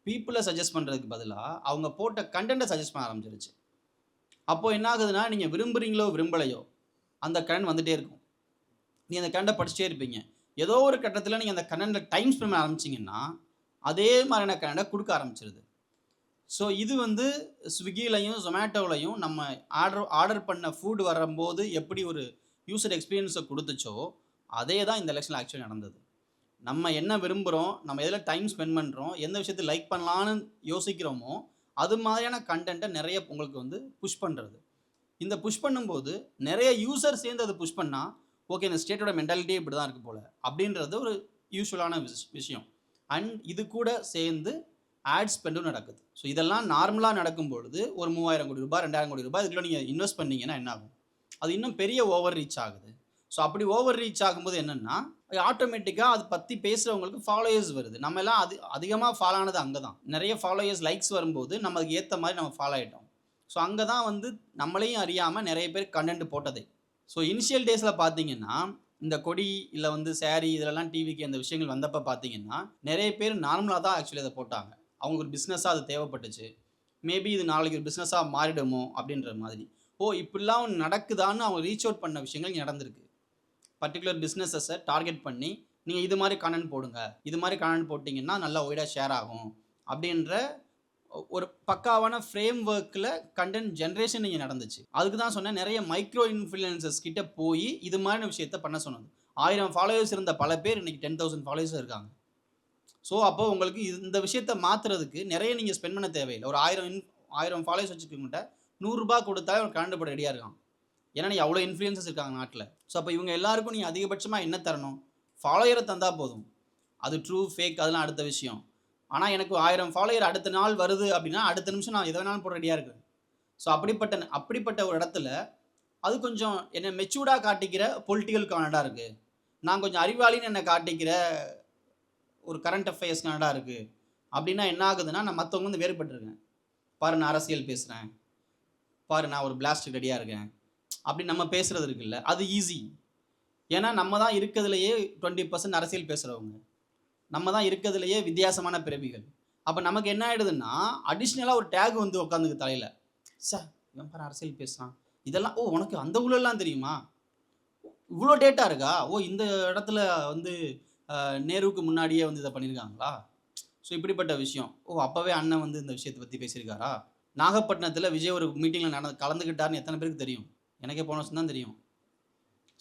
Speaker 1: பீப்புளை சஜஸ்ட் பண்ணுறதுக்கு பதிலாக அவங்க போட்ட கண்டென்ட்டை சஜஸ்ட் பண்ண ஆரம்பிச்சிருச்சு. அப்போது என்ன ஆகுதுன்னா நீங்கள் விரும்புகிறீங்களோ விரும்பலையோ அந்த கண்டென்ட் வந்துகிட்டே இருக்கும், நீ அந்த கண்டென்ட்டை படிச்சுட்டே இருப்பீங்க. ஏதோ ஒரு கட்டத்தில் நீங்கள் அந்த கண்டென்ட்டில் டைம் ஸ்பெண்ட் பண்ண ஆரம்பிச்சிங்கன்னா அதே மாதிரியான கண்டென்ட்டை கொடுக்க ஆரம்பிச்சிருது. ஸோ இது வந்து ஸ்விக்கிலையும் ஜொமேட்டோவிலையும் நம்ம ஆர்டர் பண்ண ஃபுட் வரும்போது எப்படி ஒரு யூசர் எக்ஸ்பீரியன்ஸை கொடுத்துச்சோ அதே தான் இந்த எலெக்ஷனில் ஆக்சுவலி நடந்தது. நம்ம என்ன விரும்புகிறோம், நம்ம எதில் டைம் ஸ்பெண்ட் பண்ணுறோம், எந்த விஷயத்தை லைக் பண்ணலான்னு யோசிக்கிறோமோ அது மாதிரியான கண்டென்ட்டை நிறைய உங்களுக்கு வந்து புஷ் பண்ணுறது. இந்த புஷ் பண்ணும்போது நிறைய யூசர் சேர்ந்து அதை புஷ் பண்ணால் ஓகே இந்த ஸ்டேட்டோட மென்டாலிட்டியே இப்படி தான் இருக்குது போல் அப்படின்றது ஒரு யூஸ்வலான விஷயம். அண்ட் இது கூட சேர்ந்து ஆட் ஸ்பெண்டும் நடக்குது. ஸோ இதெல்லாம் நார்மலாக நடக்கும் பொழுது ஒரு 3000 கோடி ரூபாய் 2000 கோடி ரூபாய் இதுக்குள்ள நீங்கள் இன்வெஸ்ட் பண்ணீங்கன்னா என்ன ஆகும்? அது இன்னும் பெரிய ஓவர் ரீச் ஆகுது. ஸோ அப்படி ஓவர் ரீச் ஆகும்போது என்னென்னா ஆட்டோமேட்டிக்காக அது பற்றி பேசுகிறவங்களுக்கு ஃபாலோயர்ஸ் வருது. நம்ம எல்லாம் அதிகமாக ஃபாலோ ஆனது அங்கே தான். நிறைய ஃபாலோயர்ஸ் லைக்ஸ் வரும்போது நம்ம அதுக்கு ஏற்ற மாதிரி நம்ம ஃபாலோ ஆகிட்டோம். ஸோ அங்கே தான் வந்து நம்மளையும் அறியாமல் நிறைய பேர் கண்டென்ட் போட்டதே. ஸோ இனிஷியல் டேஸில் பார்த்தீங்கன்னா இந்த கொடி இல்லை வந்து சேரீ இதெல்லாம் டிவிக்கு அந்த விஷயங்கள் வந்தப்போ பார்த்தீங்கன்னா நிறைய பேர் நார்மலாக தான் ஆக்சுவலி அதை போட்டாங்க. அவங்களுக்கு ஒரு பிஸ்னஸாக அது தேவைப்பட்டுச்சு. மேபி இது நாளைக்கு ஒரு பிஸ்னஸாக மாறிடுமோ அப்படின்ற மாதிரி. இப்படிலாம் நடக்குதான்னு அவங்க ரீச் அவுட் பண்ண விஷயங்கள் இங்கே நடந்திருக்கு. பர்டிகுலர் பிஸ்னஸஸை டார்கெட் பண்ணி நீங்கள் இது மாதிரி கண்டென்ட் போடுங்க, இது மாதிரி கண்டென்ட் போட்டிங்கன்னா நல்லா ஒய்டாக ஷேர் ஆகும் அப்படின்ற ஒரு பக்காவான ஃப்ரேம் ஒர்க்கில் கண்டென்ட் ஜென்ரேஷன் இங்கே நடந்துச்சு. அதுக்கு தான் சொன்னேன் நிறைய மைக்ரோ இன்ஃப்ளூயன்சர்ஸ் கிட்ட போய் இது மாதிரி விஷயத்த பண்ண சொன்னது. 1000 ஃபாலோவர்ஸ் இருந்த பல பேர் இன்றைக்கி 10,000 ஃபாலோவர்ஸ் இருக்காங்க. ஸோ அப்போ உங்களுக்கு இந்த விஷயத்தை மாற்றுறதுக்கு நிறைய நீங்கள் ஸ்பெண்ட் பண்ண தேவையில்லை. ஒரு 1000 ஃபாலோவர்ஸ் வச்சுக்கிட்ட ₹100 கொடுத்தாலே ஒரு கண்டென்ட் போட ரெடியாக இருக்கான். ஏன்னா நீ அவ்வளோ இன்ஃப்ளூயன்சஸ் இருக்காங்க நாட்டில். ஸோ அப்போ இவங்க எல்லாருக்கும் நீங்கள் அதிகபட்சமாக என்ன தரணும்? ஃபாலோயரை தந்தால் போதும். அது ட்ரூ ஃபேக் அதெல்லாம் அடுத்த விஷயம். ஆனால் எனக்கு 1000 ஃபாலோயர் அடுத்த நாள் வருது அப்படின்னா அடுத்த நிமிஷம் நான் எதை வேணாலும் போட ரெடியாக இருக்கேன். ஸோ அப்படிப்பட்ட ஒரு இடத்துல அது கொஞ்சம் என்னை மெச்சூர்டாக காட்டிக்கிற பொலிட்டிக்கல் கானடாக இருக்குது. நான் கொஞ்சம் அறிவாளின்னு என்னை காட்டிக்கிற ஒரு கரண்ட் அஃபேர்ஸ் கானடாக இருக்குது. அப்படின்னா என்ன ஆகுதுன்னா நான் மற்றவங்க வந்து வேறுபட்டுருக்கேன். பாரு நான் அரசியல் பேசுகிறேன், பாரு நான் ஒரு பிளாஸ்டிக் ரெடியாக இருக்கேன் அப்படி நம்ம பேசுகிறது இருக்குல்ல, அது ஈஸி. ஏன்னா நம்ம தான் இருக்கிறதுலையே 20% அரசியல் பேசுகிறவங்க, நம்ம தான் இருக்கிறதுலையே வித்தியாசமான பிறவிகள். அப்போ நமக்கு என்ன ஆகிடுதுன்னா அடிஷ்னலாக ஒரு டேக் வந்து உட்காந்துக்கு தலையில், சார் இவன் பாரு அரசியல் பேசுகிறான், இதெல்லாம் உனக்கு அந்த ஊழலாம் தெரியுமா, இவ்வளோ டேட்டா இருக்கா, இந்த இடத்துல வந்து நேருவுக்கு முன்னாடியே வந்து இதை பண்ணியிருக்காங்களா. ஸோ இப்படிப்பட்ட விஷயம். அப்போவே அண்ணன் வந்து இந்த விஷயத்தை பற்றி பேசியிருக்காரா. நாகப்பட்டினத்தில் விஜய் ஒரு மீட்டிங்கில் கலந்துக்கிட்டாருன்னு எத்தனை பேருக்கு தெரியும்? எனக்கே போன வருஷம் தான் தெரியும்.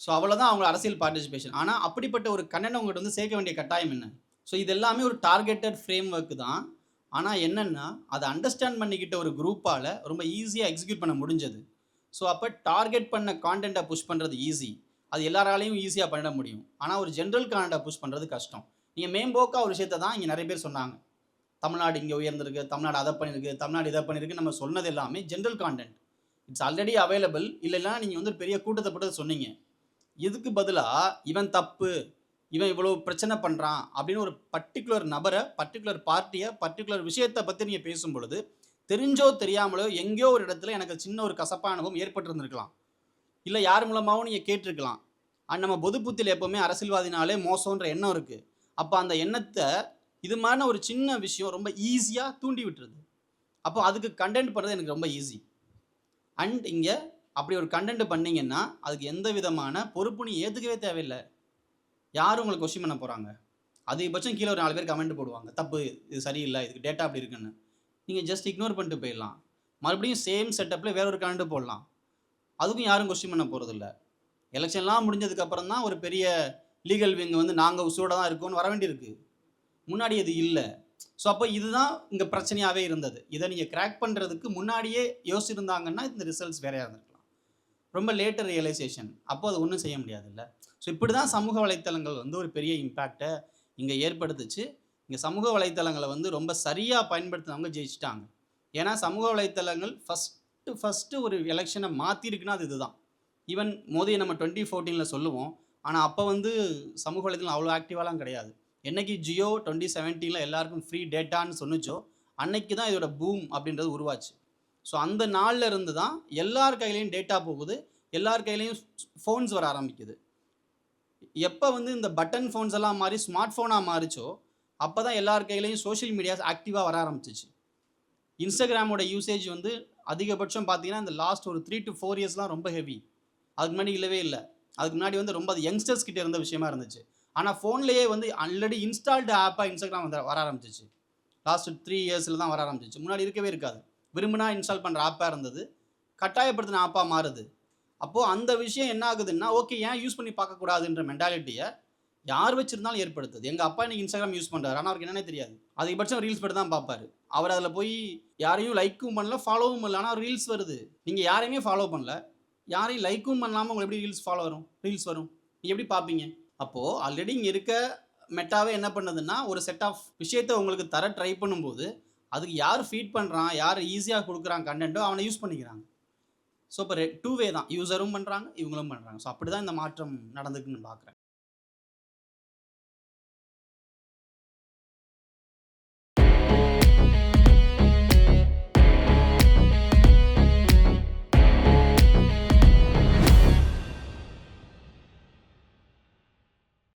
Speaker 1: ஸோ அவ்வளோதான் அவங்க அரசியல் பார்ட்டிசிபேஷன். ஆனால் அப்படிப்பட்ட ஒரு கண்டென்ட் அவங்ககிட்ட வந்து சேர்க்க வேண்டிய கட்டாயம் என்ன? ஸோ இது எல்லாமே ஒரு டார்கெட்டட் ஃப்ரேம் ஒர்க்கு தான். ஆனால் என்னென்னா அதை அண்டர்ஸ்டாண்ட் பண்ணிக்கிட்ட ஒரு குரூப்பால் ரொம்ப ஈஸியாக எக்ஸிக்யூட் பண்ண முடிஞ்சது. ஸோ அப்போ டார்கெட் பண்ண கான்டென்ட்டை புஷ் பண்ணுறது ஈஸி, அது எல்லாராலையும் ஈஸியாக பண்ணிட முடியும். ஆனால் ஒரு ஜென்ரல் கான்டென்ட்டை புஷ் பண்ணுறது கஷ்டம். நீங்கள் மேம்போக்காக ஒரு விஷயத்தை தான் இங்கே நிறைய பேர் சொன்னாங்க. தமிழ்நாடு இங்கே உயர்ந்திருக்கு, தமிழ்நாடு அதை பண்ணியிருக்கு, தமிழ்நாடு இதை பண்ணியிருக்கு, நம்ம சொன்னது எல்லாமே general content. It's already available. இல்லைன்னா நீங்கள் வந்து பெரிய கூட்டத்தை போட்டு சொன்னீங்க. இதுக்கு பதிலாக இவன் தப்பு, இவன் இவ்வளோ பிரச்சனை பண்ணுறான் அப்படின்னு ஒரு பர்டிகுலர் நபரை, பர்டிகுலர் பார்ட்டியை, பர்டிகுலர் விஷயத்தை பற்றி நீங்கள் பேசும் பொழுது தெரிஞ்சோ தெரியாமலோ எங்கேயோ ஒரு இடத்துல எனக்கு சின்ன ஒரு கசப்பான அனுபவம் ஏற்பட்டிருந்திருக்கலாம். இல்லை யார் மூலமாகவும் நீங்கள் கேட்டிருக்கலாம். நம்ம பொது புத்தியில் எப்போவுமே அரசியல்வாதினாலே மோசன்ற எண்ணம் இருக்குது. அப்போ அந்த எண்ணத்தை இது மாதிரி ஒரு சின்ன விஷயம் ரொம்ப ஈஸியாக தூண்டி விட்டுருது. அப்போ அதுக்கு கண்டென்ட் பண்ணுறது எனக்கு ரொம்ப ஈஸி. அண்ட் இங்கே அப்படி ஒரு கண்டென்ட் பண்ணிங்கன்னா அதுக்கு எந்த விதமான பொறுப்பு நீ ஏற்றுக்கவே தேவையில்லை. யாரும் உங்களுக்கு கொஸ்டின் பண்ண போகிறாங்க? அதிகபட்சம் கீழே ஒரு 4 பேர் கமெண்ட் போடுவாங்க, தப்பு, இது சரியில்லை, இதுக்கு டேட்டா அப்படி இருக்குன்னு. நீங்கள் ஜஸ்ட் இக்னோர் பண்ணிட்டு போயிடலாம். மறுபடியும் சேம் செட்டப்பில் வேற ஒரு கண்டென்ட் போடலாம். அதுக்கும் யாரும் கொஸ்டின் பண்ண போகிறதில்ல. எலெக்ஷன்லாம் முடிஞ்சதுக்கப்புறம் தான் ஒரு பெரிய லீகல் விங் வந்து நாங்கள் உசூட தான் இருக்கோன்னு வர வேண்டியிருக்கு. முன்னாடி அது இல்லை. ஸோ அப்போ இதுதான் இங்கே பிரச்சனையாகவே இருந்தது. இதை நீங்கள் கிராக் பண்ணுறதுக்கு முன்னாடியே யோசிச்சிருந்தாங்கன்னா இந்த ரிசல்ட்ஸ் வேறையாக இருந்திருக்கலாம். ரொம்ப லேட்டர் ரியலைசேஷன். அப்போ அது ஒன்றும் செய்ய முடியாதுல்ல. ஸோ இப்படி தான் சமூக வலைத்தளங்கள் வந்து ஒரு பெரிய இம்பேக்டை இங்கே ஏற்படுத்துச்சு. இங்கே சமூக வலைத்தளங்களை வந்து ரொம்ப சரியாக பயன்படுத்தினவங்க ஜெயிச்சிட்டாங்க. ஏன்னா சமூக வலைத்தளங்கள் ஃபஸ்ட்டு ஒரு எலெக்ஷனை மாற்றிருக்குன்னா அது இதுதான். ஈவன் மோதியை நம்ம 2014 சொல்லுவோம். ஆனால் அப்போ வந்து சமூக வலைத்தளம் அவ்வளோ ஆக்டிவாலாம் கிடையாது. என்னைக்கு ஜியோ 2017 எல்லாருக்கும் ஃப்ரீ டேட்டான்னு சொன்னிச்சோ அன்னைக்கு தான் இதோட பூம் அப்படின்றது உருவாச்சு. ஸோ அந்த நாளில் இருந்து தான் எல்லார் கையிலையும் டேட்டா போகுது, எல்லார் கையிலையும் ஃபோன்ஸ் வர ஆரம்பிக்குது. எப்போ வந்து இந்த பட்டன் ஃபோன்ஸ் எல்லாம் மாறி ஸ்மார்ட் ஃபோனாக மாறிச்சோ அப்போ தான் எல்லார் கையிலையும் சோஷியல் மீடியாஸ் ஆக்டிவாக வர ஆரம்பிச்சிச்சு. இன்ஸ்டாகிராமோட யூசேஜ் வந்து அதிகபட்சம் பார்த்தீங்கன்னா இந்த லாஸ்ட் ஒரு 3 to 4 இயர்ஸ்லாம் ரொம்ப ஹெவி. அதுக்கு முன்னாடி இல்லவே இல்லை. அதுக்கு முன்னாடி வந்து ரொம்ப அது யங்ஸ்டர்ஸ் கிட்டே இருந்த விஷயமா இருந்துச்சு. ஆனால் ஃபோன்லேயே வந்து ஆல்ரெடி இன்ஸ்டால்டு ஆப்பாக இன்ஸ்டாகிராம் வந்து வர ஆரம்பிச்சிச்சு. லாஸ்ட் 3 இயர்ஸில் தான் வர ஆரம்பிச்சிச்சு. முன்னாடி இருக்கவே இருக்காது. விரும்பினா இன்ஸ்டால் பண்ணுற ஆப்பாக இருந்தது, கட்டாயப்படுத்தின ஆப்பாக மாறுது. அப்போது அந்த விஷயம் என்ன ஆகுதுன்னா, ஓகே ஏன் யூஸ் பண்ணி பார்க்கக்கூடாதுன்ற மென்டாலிட்டியை யார் வச்சுருந்தாலும் ஏற்படுத்துது. எங்கள் அப்பா இன்றைக்கி இன்ஸ்டாகிராம் யூஸ் பண்ணுறாரு, ஆனால் அவருக்கு என்னன்னே தெரியாது. அதிகபட்சம் ரீல்ஸ் பட்டு தான் பார்ப்பார். அவர் அதில் போய் யாரையும் லைக்கும் பண்ணல, ஃபாலோவும் பண்ணல, ஆனால் ரீல்ஸ் வருது. நீங்கள் யாரையுமே ஃபாலோ பண்ணல, யாரையும் லைக்கும் பண்ணாமல் உங்களுக்கு எப்படி ரீல்ஸ் வரும்? நீங்கள் எப்படி பார்ப்பீங்க? அப்போது ஆல்ரெடி இங்கே இருக்க மெட்டாவே என்ன பண்ணுதுன்னா ஒரு செட் ஆஃப் விஷயத்தை உங்களுக்கு தர ட்ரை பண்ணும்போது அதுக்கு யார் ஃபீட் பண்ணுறான், யார் ஈஸியாக கொடுக்குறான் கண்டென்ட்டோ அவனை யூஸ் பண்ணிக்கிறாங்க. ஸோ இப்போ டூ வே தான், யூசரும் பண்ணுறாங்க, இவங்களும் பண்ணுறாங்க. ஸோ அப்படி தான் இந்த மாற்றம் நடந்துக்குன்னு பார்க்குறேன்.